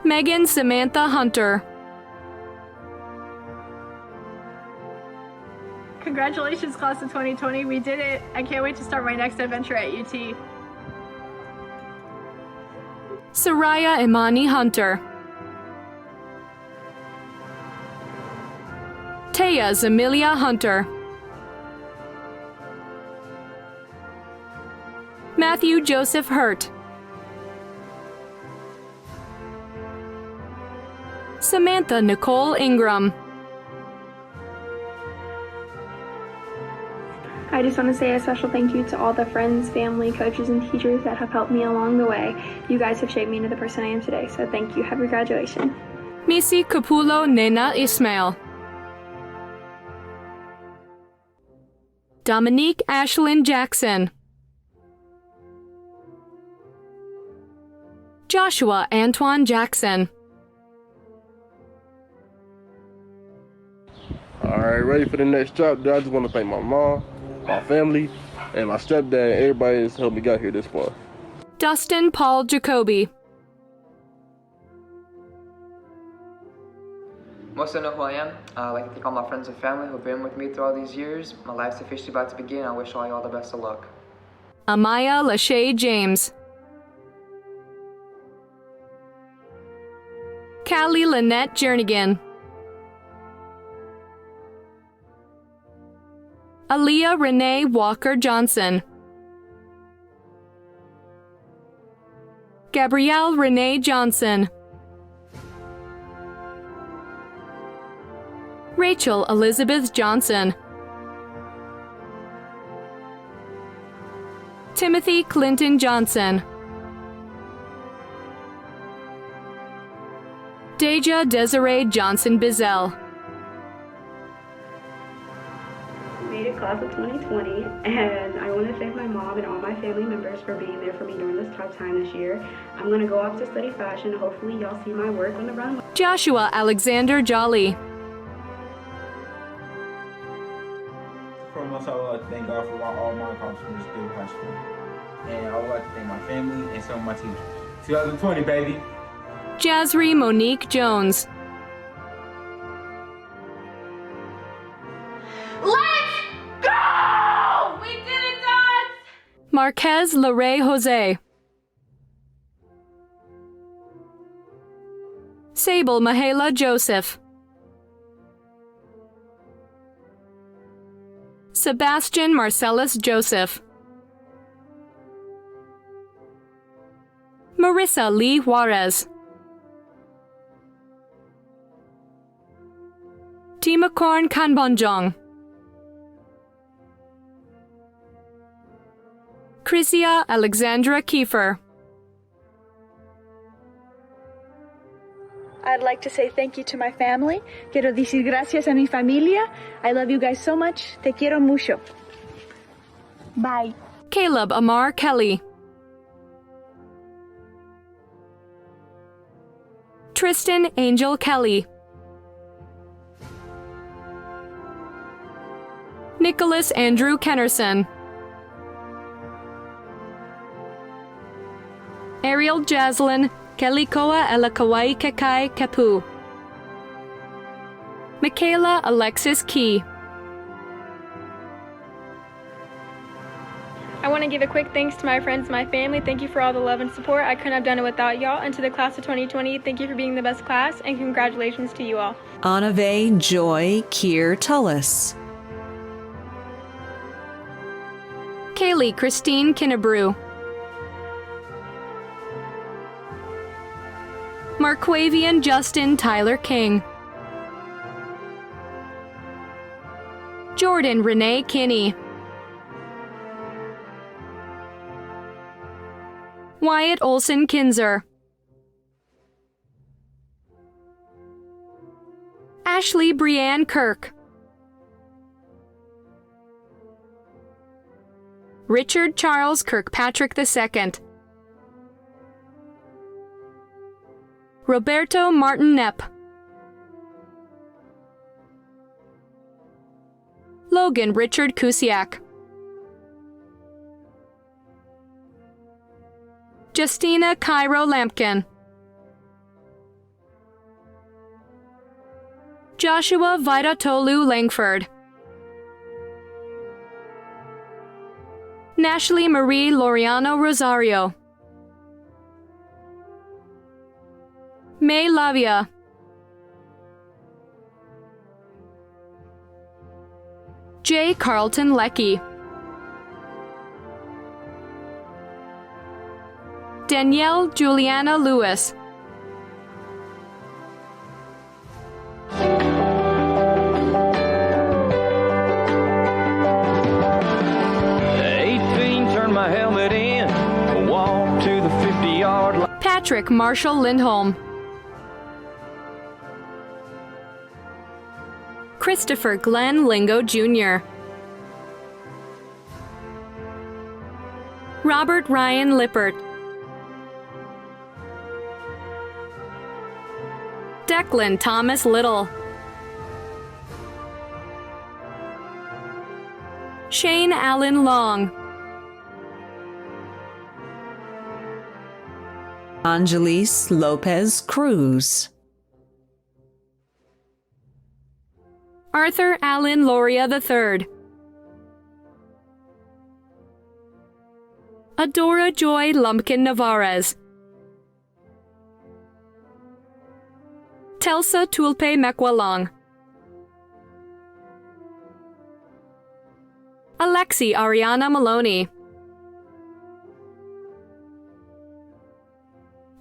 Megan Samantha Hunter. Congratulations, class of 2020. We did it. I can't wait to start my next adventure at UT. Soraya Imani Hunter. Taya Zamilia Hunter. Matthew Joseph Hurt. Samantha Nicole Ingram. I just want to say a special thank you to all the friends, family, coaches, and teachers that have helped me along the way. You guys have shaped me into the person I am today, so thank you. Happy graduation. Missy Capulo Nena Ismail. Dominique Ashlyn Jackson. Joshua Antoine Jackson. All right, ready for the next chapter. I just want to thank my mom, my family, and my stepdad. Everybody has helped me get here this far. Dustin Paul Jacoby. Most of know who I am. I'd like to thank all my friends and family who have been with me through all these years. My life's officially about to begin. I wish all you all the best of luck. Amaya Lachey James. Callie Lynette Jernigan. Aaliyah Renee Walker Johnson. Gabrielle Renee Johnson. Rachel Elizabeth Johnson. Timothy Clinton Johnson. Deja Desiree Johnson Bizel. Made it class of 2020, and I want to thank my mom and all my family members for being there for me during this tough time this year. I'm going to go off to study fashion. Hopefully y'all see my work on the runway. Joshua Alexander Jolly. Foremost, I would like to thank God for all my accomplishments through high school. And I would like to thank my family and some of my teachers. 2020, baby. Jasri Monique Jones. Let's go! We did it, Dad! Marquez Lorray Jose. Sable Mahela Joseph. Sebastian Marcellus Joseph. Marissa Lee Juarez. Timakorn Kanbonjong. Patricia Alexandra Kiefer. I'd like to say thank you to my family. Quiero decir gracias a mi familia. I love you guys so much. Te quiero mucho. Bye. Caleb Amar Kelly. Tristan Angel Kelly. Nicholas Andrew Kennerson. Ariel Jaslyn Kelikoa Elakawai Kekai Kapu. Michaela Alexis Key. I want to give a quick thanks to my friends and my family. Thank you for all the love and support. I couldn't have done it without y'all. And to the class of 2020, thank you for being the best class, and congratulations to you all. Anave Joy Kier Tullis. Kaylee Christine Kinnebrew. Marquavian Justin Tyler King. Jordan Renee Kinney. Wyatt Olson Kinzer. Ashley Brianne Kirk. Richard Charles Kirkpatrick II. Roberto Martin Knepp. Logan Richard Kusiak. Justina Cairo Lampkin. Joshua Vidatolu Langford. Nashley Marie Loriano Rosario. May Lavia. J. Carlton Leckie. Danielle Juliana Lewis. My helmet in, walk to the 50-yard line. Patrick Marshall Lindholm. Christopher Glenn Lingo Jr. Robert Ryan Lippert. Declan Thomas Little. Shane Allen Long. Angelis Lopez Cruz. Arthur Allen Loria III. Adora Joy Lumpkin Navarez. Telsa Tulpe Mekwalang. Alexi Ariana Maloney.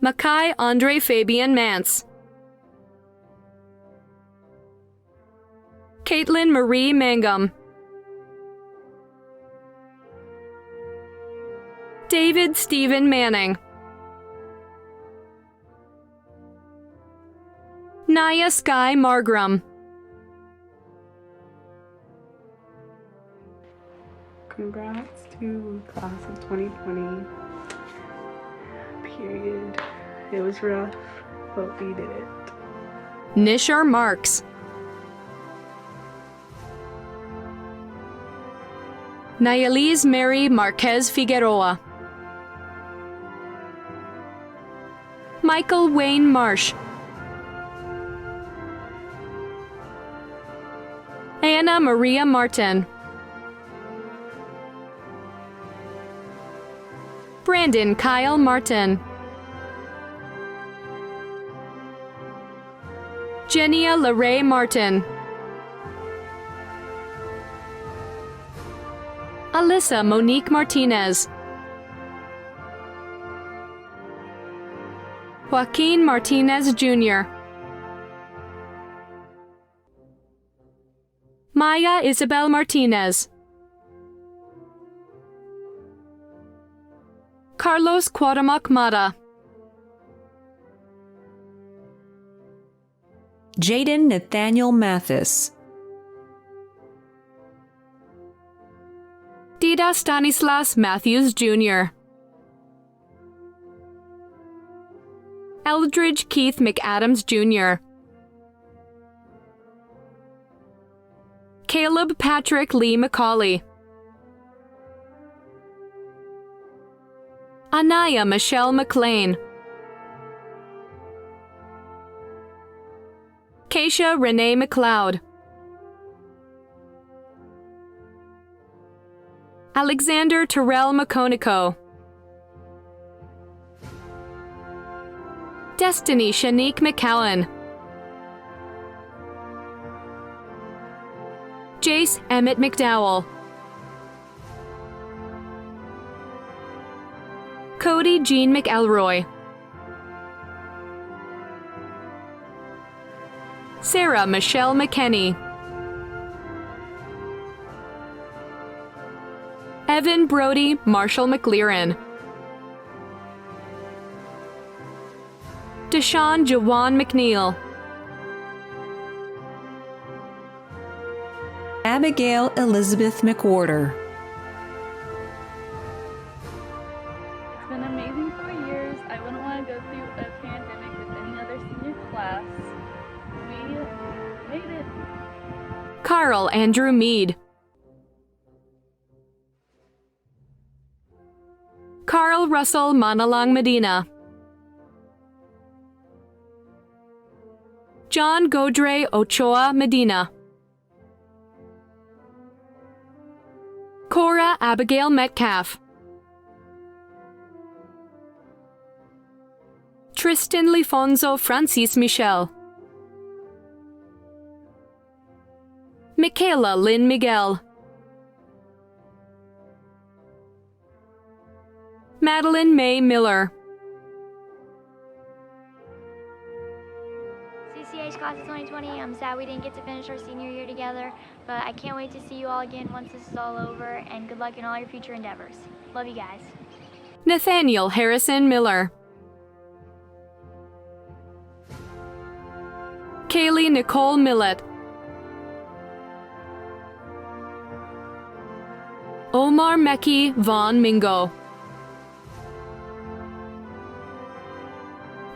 Makai Andre Fabian Mance. Caitlin Marie Mangum. David Stephen Manning. Naya Sky Margram. Congrats to class of 2020. Period. It was rough, but we did it. Nishar Marks. Nayeliz Mary Marquez Figueroa. Michael Wayne Marsh. Anna Maria Martin. Brandon Kyle Martin. Jenia LaRae Martin. Alyssa Monique Martinez. Joaquin Martinez Jr. Maya Isabel Martinez. Carlos Cuauhtémoc Mata, Jaden Nathaniel Mathis, Dida Stanislas Matthews Jr., Eldridge Keith McAdams Jr., Caleb Patrick Lee McCauley, Anaya Michelle McLean, Keisha Renee McLeod, Alexander Terrell McConico, Destiny Shanique McCowan, Jace Emmett McDowell, Cody Jean McElroy, Sarah Michelle McKenney, Evan Brody Marshall McLearan, Deshaun Jawan McNeil, Abigail Elizabeth McWhorter, It's been an amazing 4 years. I wouldn't want to go through a pandemic with any other senior class. We made it. Carl Andrew Mead, Carl Russell Manalang Medina, John Godre Ochoa Medina, Cora Abigail Metcalf, Tristan Lifonso Francis Michel, Michaela Lynn Miguel, Madeline May Miller, CCH Class of 2020, I'm sad we didn't get to finish our senior year together, but I can't wait to see you all again once this is all over, and good luck in all your future endeavors. Love you guys. Nathaniel Harrison Miller, Kaylee Nicole Millett, Omar Meki Von Mingo,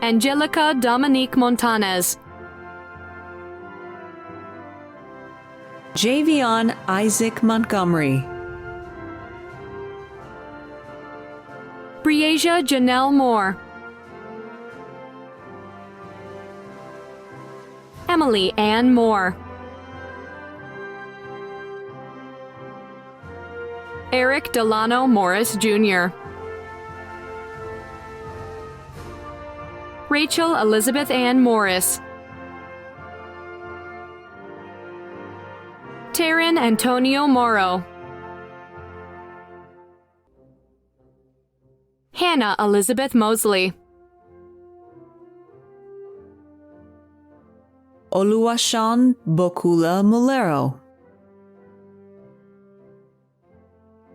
Angelica Dominique Montanez, Javion Isaac Montgomery, Briasia Janelle Moore, Emily Ann Moore, Eric Delano Morris Jr., Rachel Elizabeth Ann Morris, Taryn Antonio Morrow, Hannah Elizabeth Mosley, Oluwaseun Bokula Mulero,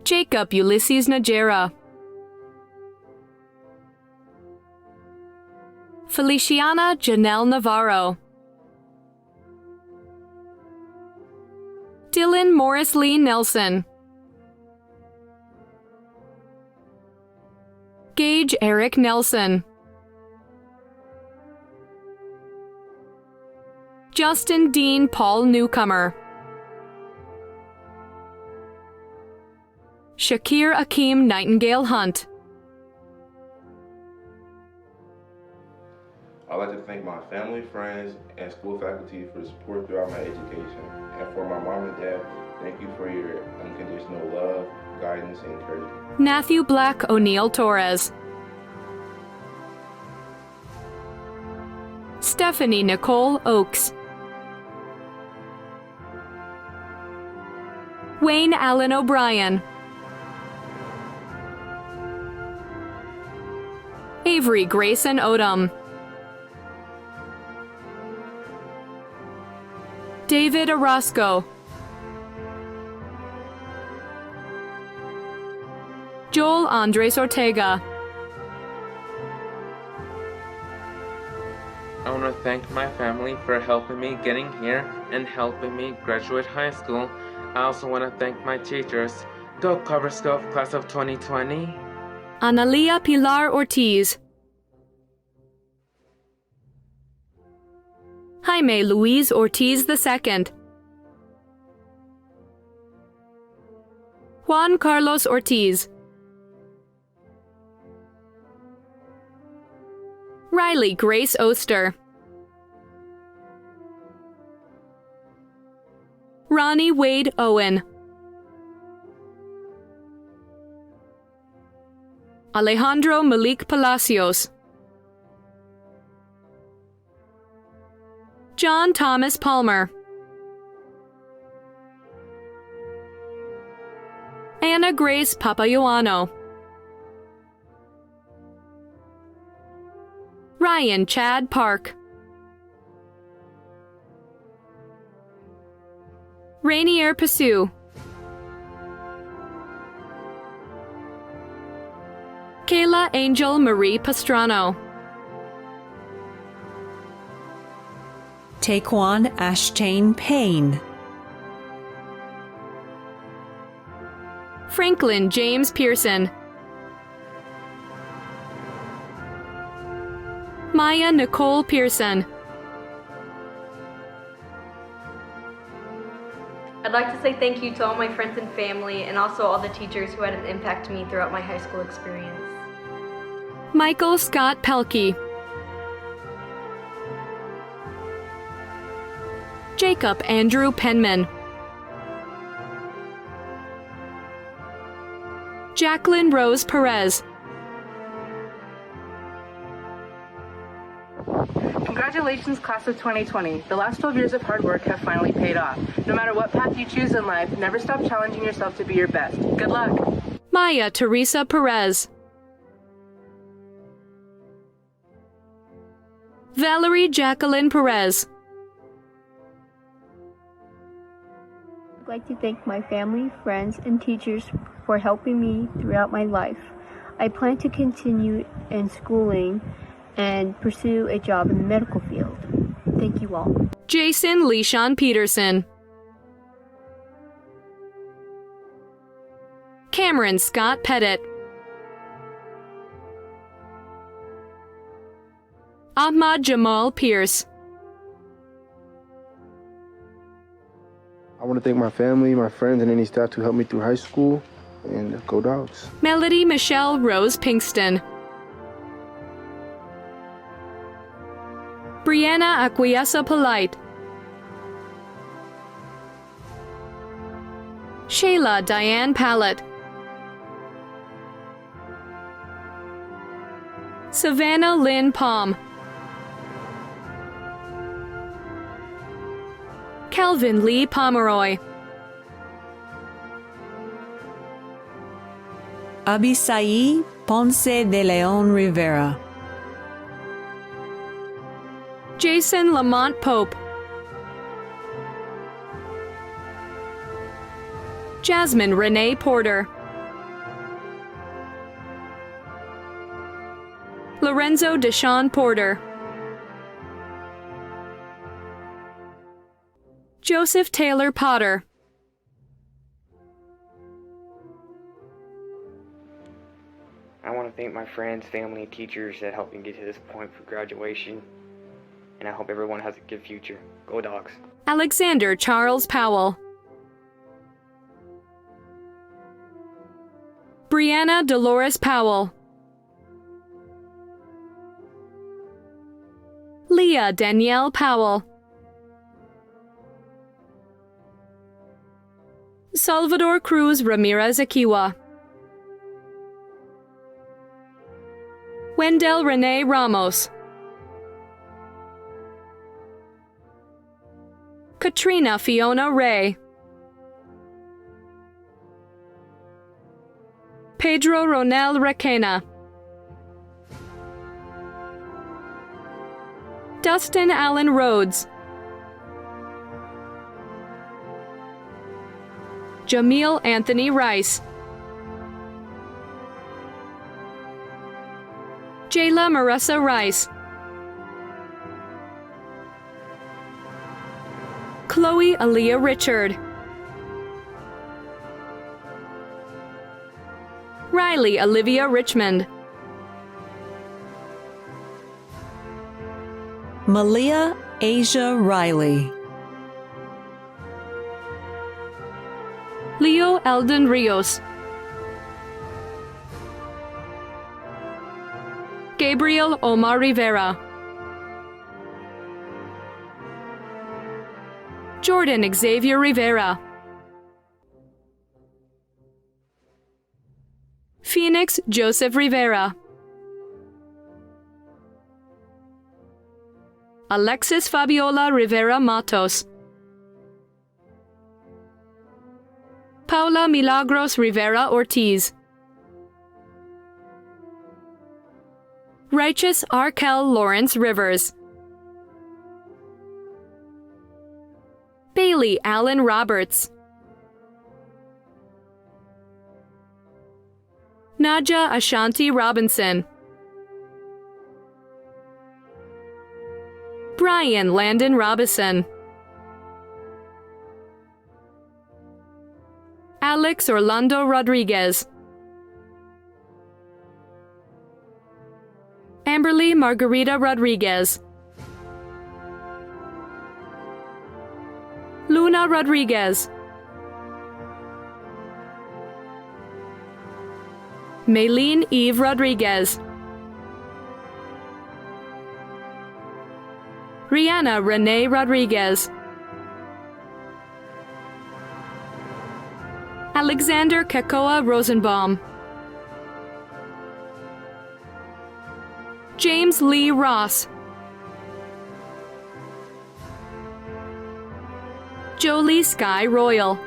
Jacob Ulysses Najera, Feliciana Janelle Navarro, Dylan Morris Lee Nelson, Gage Eric Nelson, Justin Dean Paul Newcomer, Shakir Akeem Nightingale Hunt. I'd like to thank my family, friends, and school faculty for the support throughout my education. And for my mom and dad, thank you for your unconditional love, guidance, and encouragement. Matthew Black O'Neill Torres, Stephanie Nicole Oakes, Wayne Allen O'Brien, Avery Grayson Odom, David Orozco, Joel Andres Ortega, I want to thank my family for helping me getting here and helping me graduate high school. I also want to thank my teachers. Go Copperas, go class of 2020. Analia Pilar Ortiz. Jaime Luis Ortiz II. Juan Carlos Ortiz. Riley Grace Oster. Ronnie Wade Owen. Alejandro Malik Palacios. John Thomas Palmer. Anna Grace Papayoano. Ryan Chad Park. Rainier Pursue. Kayla Angel Marie Pastrano. Taekwon Ashtain Payne. Franklin James Pearson. Maya Nicole Pearson. I'd like to say thank you to all my friends and family, and also all the teachers who had an impact on me throughout my high school experience. Michael Scott Pelkey. Jacob Andrew Penman. Jacqueline Rose Perez. Congratulations, class of 2020. The last 12 years of hard work have finally paid off. No matter what path you choose in life, never stop challenging yourself to be your best. Good luck. Maya Teresa Perez. Valerie Jacqueline Perez. I'd like to thank my family, friends, and teachers for helping me throughout my life. I plan to continue in schooling and pursue a job in the medical field. Thank you all. Jason Leishon Peterson. Cameron Scott Pettit. Ahmad Jamal Pierce. I want to thank my family, my friends, and any staff who helped me through high school. And go Dogs. Melody Michelle Rose Pinkston. Brianna Acquiesa Polite. Shayla Diane Pallett. Savannah Lynn Palm. Kelvin Lee Pomeroy. Abisai Ponce de Leon Rivera. Jason Lamont Pope. Jasmine Renee Porter. Lorenzo Deshawn Porter. Joseph Taylor Potter. I want to thank my friends, family, and teachers that helped me get to this point for graduation. And I hope everyone has a good future. Go Dogs. Alexander Charles Powell. Brianna Dolores Powell. Leah Danielle Powell. Salvador Cruz Ramirez Akiwa. Wendell Renee Ramos. Katrina Fiona Ray. Pedro Ronel Requena. Dustin Allen Rhodes. Jamil Anthony Rice. Jayla Marissa Rice. Chloe Aaliyah Richard. Riley Olivia Richmond. Malia Asia Riley. Leo Eldon Rios. Gabriel Omar Rivera. Jordan Xavier Rivera. Phoenix Joseph Rivera. Alexis Fabiola Rivera Matos. Paula Milagros Rivera Ortiz. Righteous Arkel Lawrence Rivers. Bailey Allen Roberts. Naja Ashanti Robinson. Brian Landon Robinson. Alex Orlando Rodriguez. Amberly Margarita Rodriguez. Luna Rodriguez. Maylene Eve Rodriguez. Rihanna Renee Rodriguez. Alexander Kekoa Rosenbaum. James Lee Ross. Jolie Sky Royal.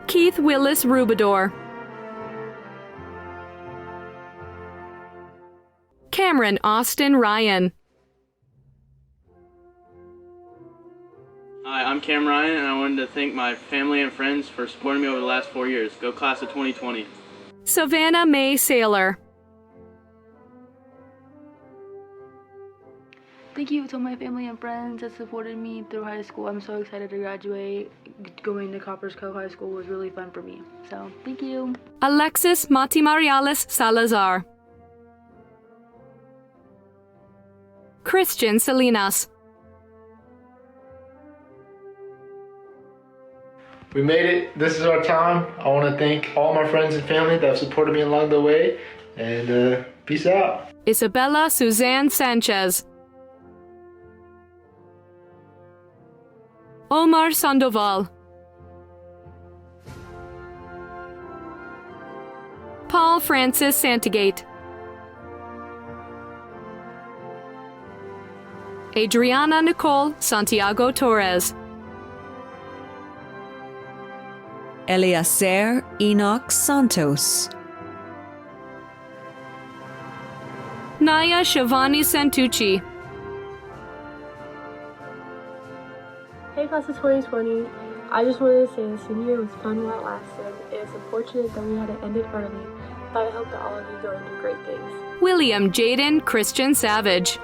Keith Willis Rubador. Cameron Austin Ryan. Hi, I'm Cam Ryan, and I wanted to thank my family and friends for supporting me over the last 4 years. Go class of 2020. Savannah May Saylor. Thank you to my family and friends that supported me through high school. I'm so excited to graduate. Going to Copperas Cove High School was really fun for me. So, thank you. Alexis Matimariales Salazar. Christian Salinas. We made it. This is our time. I want to thank all my friends and family that have supported me along the way. And peace out. Isabella Suzanne Sanchez. Omar Sandoval. Paul Francis Santagate. Adriana Nicole Santiago Torres. Eliezer Enoch Santos. Naya Shivani Santucci. Hey class of 2020, I just wanted to say the senior year was fun while it lasted. It is unfortunate that we had to end it early, but I hope that all of you go and do great things. William Jaden Christian Savage.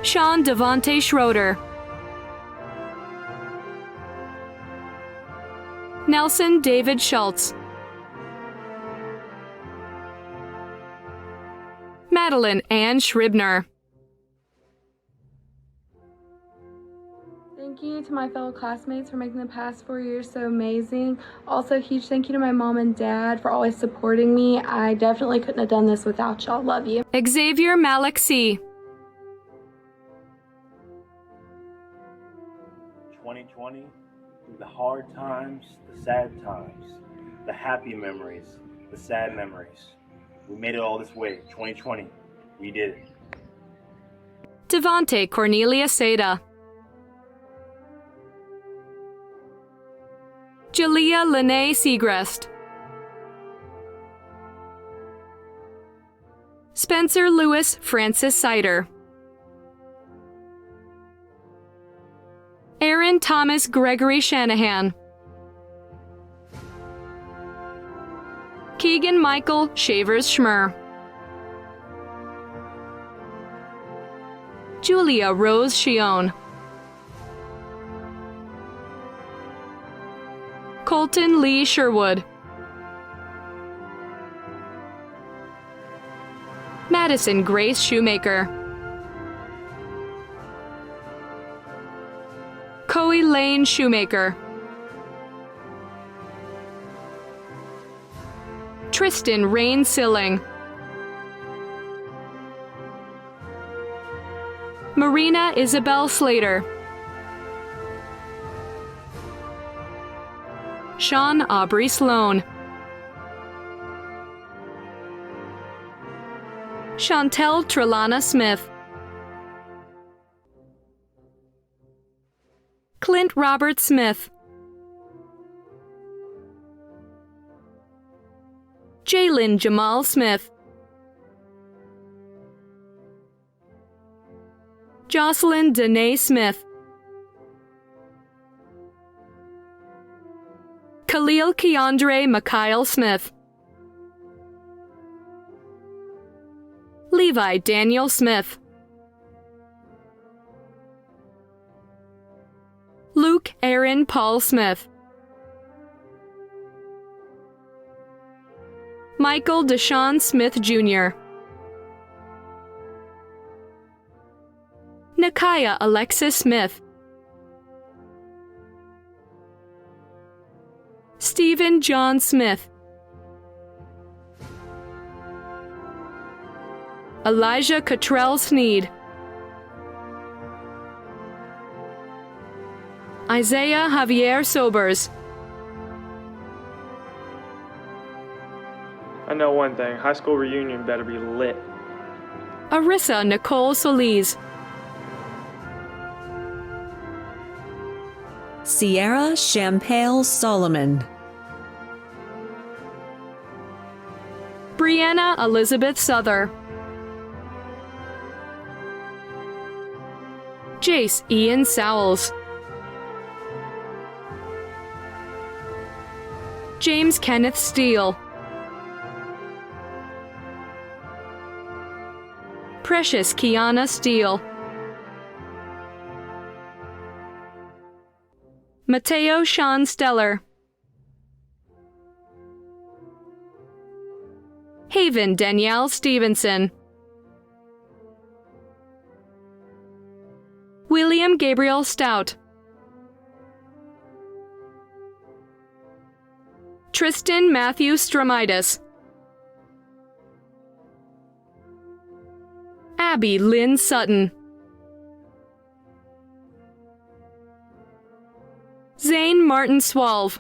Sean Devontae Schroeder. Nelson David Schultz. Madeline Ann Schribner. Thank you to my fellow classmates for making the past 4 years so amazing. Also, a huge thank you to my mom and dad for always supporting me. I definitely couldn't have done this without y'all. Love you. Xavier Malik C. 2020, through the hard times, the sad times, the happy memories, the sad memories. We made it all this way. 2020, we did it. Devontae Cornelia Seda. Jalea Lene Segrest. Spencer Lewis Francis Sider. Aaron Thomas Gregory Shanahan. Keegan Michael Shavers Schmer. Julia Rose Shion. Colton Lee Sherwood. Madison Grace Shoemaker. Coe Lane Shoemaker. Tristan Rain Silling. Marina Isabel Slater. Sean Aubrey Sloan. Chantel Trelana Smith. Clint Robert Smith. Jalen Jamal Smith. Jocelyn Danae Smith. Khalil Keandre Mikhail Smith. Levi Daniel Smith. Luke Aaron Paul Smith. Michael Deshaun Smith Jr. Nakaya Alexis Smith. Stephen John Smith. Elijah Cottrell Sneed. Isaiah Javier Sobers. I know one thing, high school reunion better be lit. Arissa Nicole Solis. Sierra Champale Solomon. Brianna Elizabeth Souther. Jace Ian Sowles. James Kenneth Steele. Precious Kiana Steele. Mateo Sean Steller. Haven Danielle Stevenson. William Gabriel Stout. Tristan Matthew Stramitis. Abby Lynn Sutton. Zane Martin Swalve.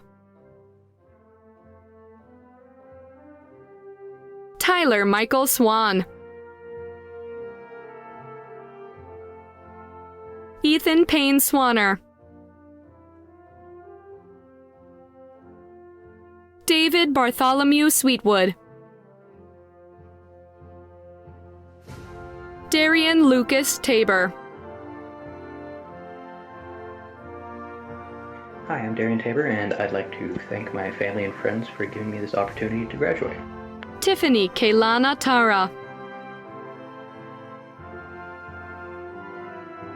Tyler Michael Swan. Ethan Payne Swanner. David Bartholomew Sweetwood. Darian Lucas Tabor. Hi, I'm Darian Tabor, and I'd like to thank my family and friends for giving me this opportunity to graduate. Tiffany Kaylana Tara.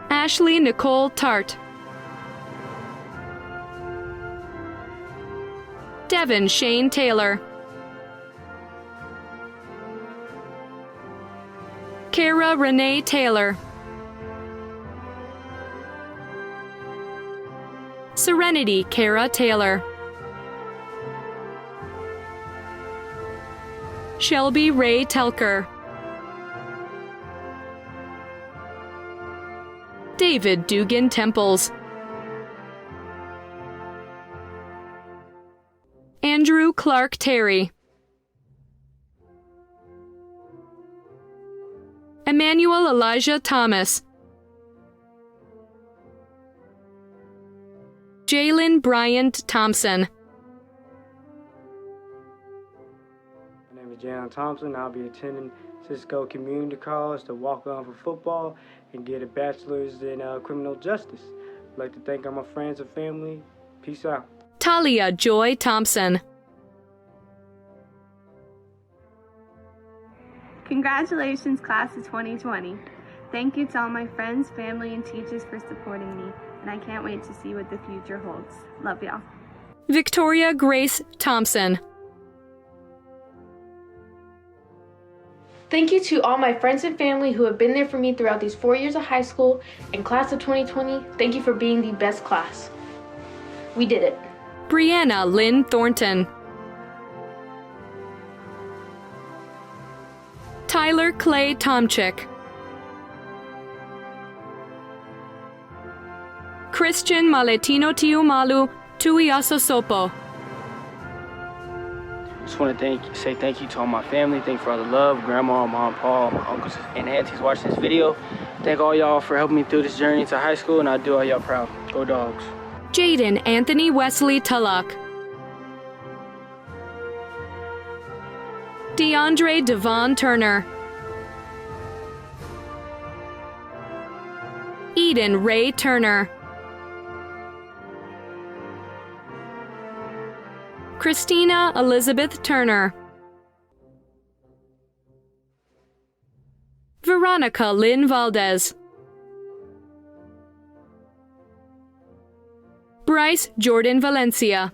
Ashley Nicole Tart. Devin Shane Taylor. Kara Renee Taylor. Serenity Kara Taylor. Shelby Ray Telker. David Dugan Temples. Andrew Clark Terry. Emmanuel Elijah Thomas. Jalen Bryant Thompson. My name is Jalen Thompson. I'll be attending Cisco Community College to walk on for football and get a bachelor's in criminal justice. I'd like to thank all my friends and family. Peace out. Talia Joy Thompson. Congratulations, class of 2020. Thank you to all my friends, family, and teachers for supporting me, and I can't wait to see what the future holds. Love y'all. Victoria Grace Thompson. Thank you to all my friends and family who have been there for me throughout these 4 years of high school and class of 2020. Thank you for being the best class. We did it. Brianna Lynn Thornton. Tyler Clay Tomczyk. Christian Maletino Tiumalu Tuiasosopo. Just want to say thank you to all my family. Thank you for all the love. Grandma, mom, pa, my uncles and aunties watching this video. Thank all y'all for helping me through this journey to high school, and I do all y'all proud. Go Dogs. Jaden Anthony Wesley Tullock. DeAndre Devon Turner. Eden Ray Turner. Christina Elizabeth Turner. Veronica Lynn Valdez. Bryce Jordan Valencia.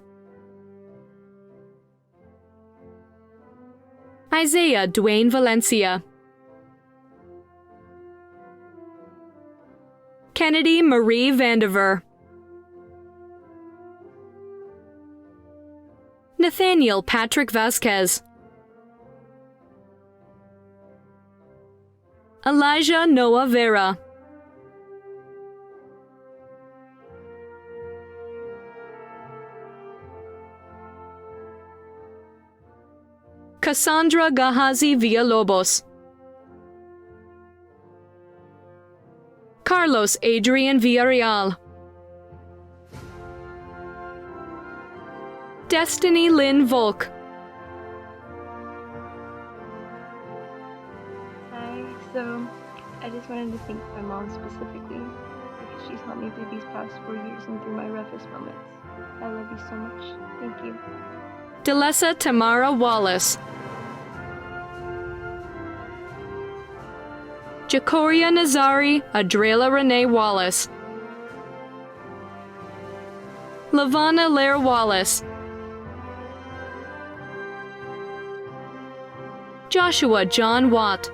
Isaiah Dwayne Valencia. Kennedy Marie Vandiver. Nathaniel Patrick Vasquez. Elijah Noah Vera. Cassandra Gahazi Villalobos. Carlos Adrian Villarreal. Destiny Lynn Volk. Hi, so I just wanted to thank my mom specifically because she's helped me through these past 4 years and through my roughest moments. I love you so much. Thank you. Delessa Tamara Wallace. Jacoria Nazari Adrela Renee Wallace. Lavana Lair Wallace. Joshua John Watt.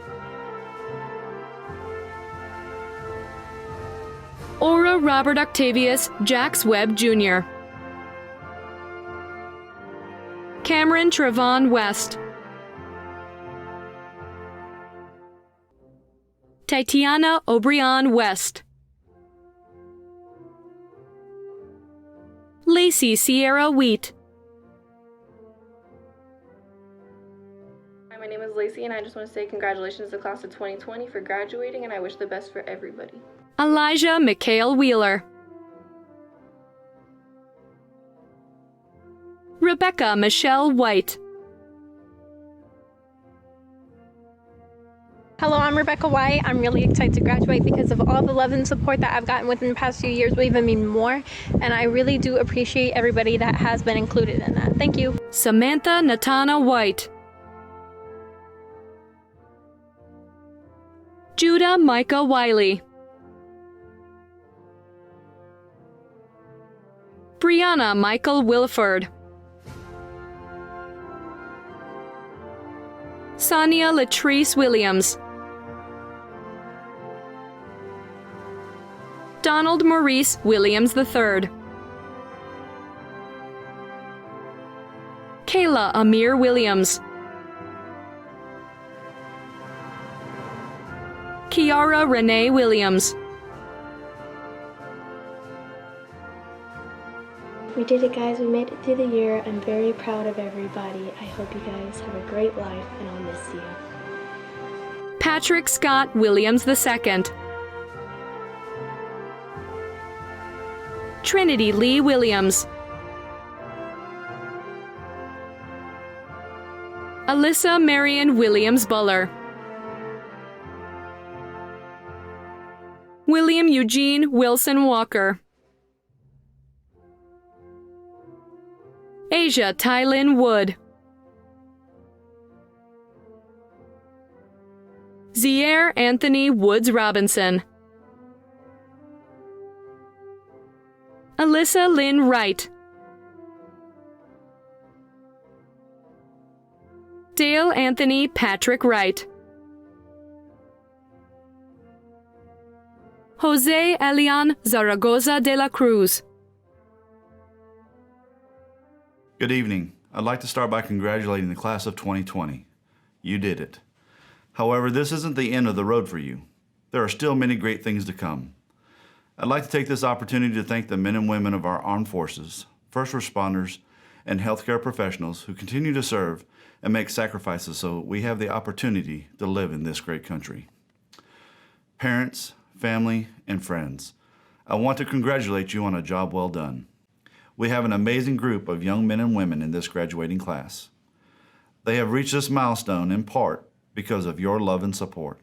Aura Robert Octavius Jax Webb Jr. Cameron Trevon West. Tatiana O'Brien West. Lacey Sierra Wheat. Hi, my name is Lacey, and I just want to say congratulations to the class of 2020 for graduating, and I wish the best for everybody. Elijah Mikhail Wheeler. Rebecca Michelle White. Hello, I'm Rebecca White. I'm really excited to graduate because of all the love and support that I've gotten within the past few years will even mean more, and I really do appreciate everybody that has been included in that. Thank you. Samantha Natana White. Judah Micah Wiley. Brianna Michael Wilford. Sonia Latrice Williams. Donald Maurice Williams III. Kayla Amir Williams. Kiara Renee Williams. We did it, guys. We made it through the year. I'm very proud of everybody. I hope you guys have a great life, and I'll miss you. Patrick Scott Williams II. Trinity Lee Williams. Alyssa Marion Williams Buller. William Eugene Wilson Walker. Asia Tylin Wood. Zier Anthony Woods Robinson. Alyssa Lynn Wright. Dale Anthony Patrick Wright. Jose Elian Zaragoza de la Cruz. Good evening. I'd like to start by congratulating the class of 2020. You did it. However, this isn't the end of the road for you. There are still many great things to come. I'd like to take this opportunity to thank the men and women of our armed forces, first responders, and healthcare professionals who continue to serve and make sacrifices so we have the opportunity to live in this great country. Parents, family, and friends, I want to congratulate you on a job well done. We have an amazing group of young men and women in this graduating class. They have reached this milestone in part because of your love and support.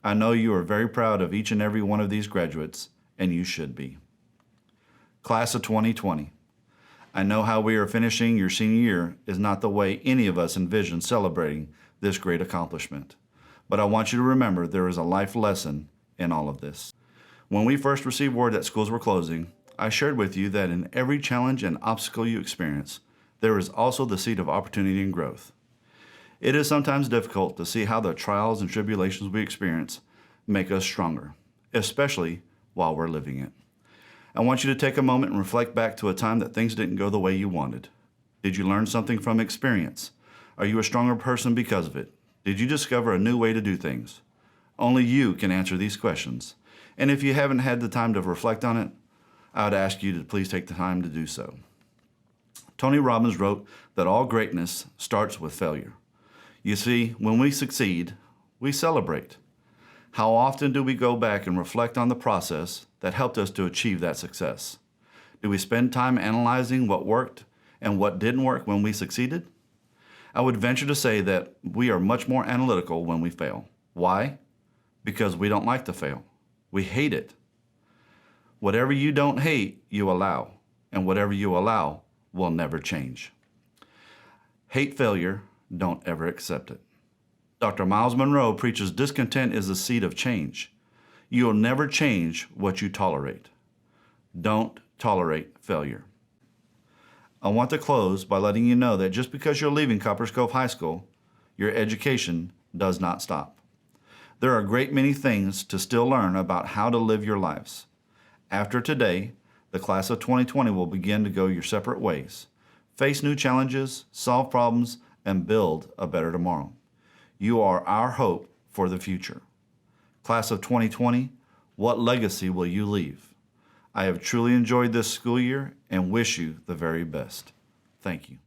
I know you are very proud of each and every one of these graduates, and you should be. Class of 2020, I know how we are finishing your senior year is not the way any of us envisioned celebrating this great accomplishment. But I want you to remember there is a life lesson in all of this. When we first received word that schools were closing, I shared with you that in every challenge and obstacle you experience, there is also the seed of opportunity and growth. It is sometimes difficult to see how the trials and tribulations we experience make us stronger, especially while we're living it. I want you to take a moment and reflect back to a time that things didn't go the way you wanted. Did you learn something from experience? Are you a stronger person because of it? Did you discover a new way to do things? Only you can answer these questions. And if you haven't had the time to reflect on it, I would ask you to please take the time to do so. Tony Robbins wrote that all greatness starts with failure. You see, when we succeed, we celebrate. How often do we go back and reflect on the process that helped us to achieve that success? Do we spend time analyzing what worked and what didn't work when we succeeded? I would venture to say that we are much more analytical when we fail. Why? Because we don't like to fail. We hate it. Whatever you don't hate, you allow, and whatever you allow will never change. Hate failure, don't ever accept it. Dr. Miles Monroe preaches discontent is the seed of change. You'll never change what you tolerate. Don't tolerate failure. I want to close by letting you know that just because you're leaving Copperas Cove High School, your education does not stop. There are a great many things to still learn about how to live your lives. After today, the class of 2020 will begin to go your separate ways, face new challenges, solve problems, and build a better tomorrow. You are our hope for the future. Class of 2020, what legacy will you leave? I have truly enjoyed this school year and wish you the very best. Thank you.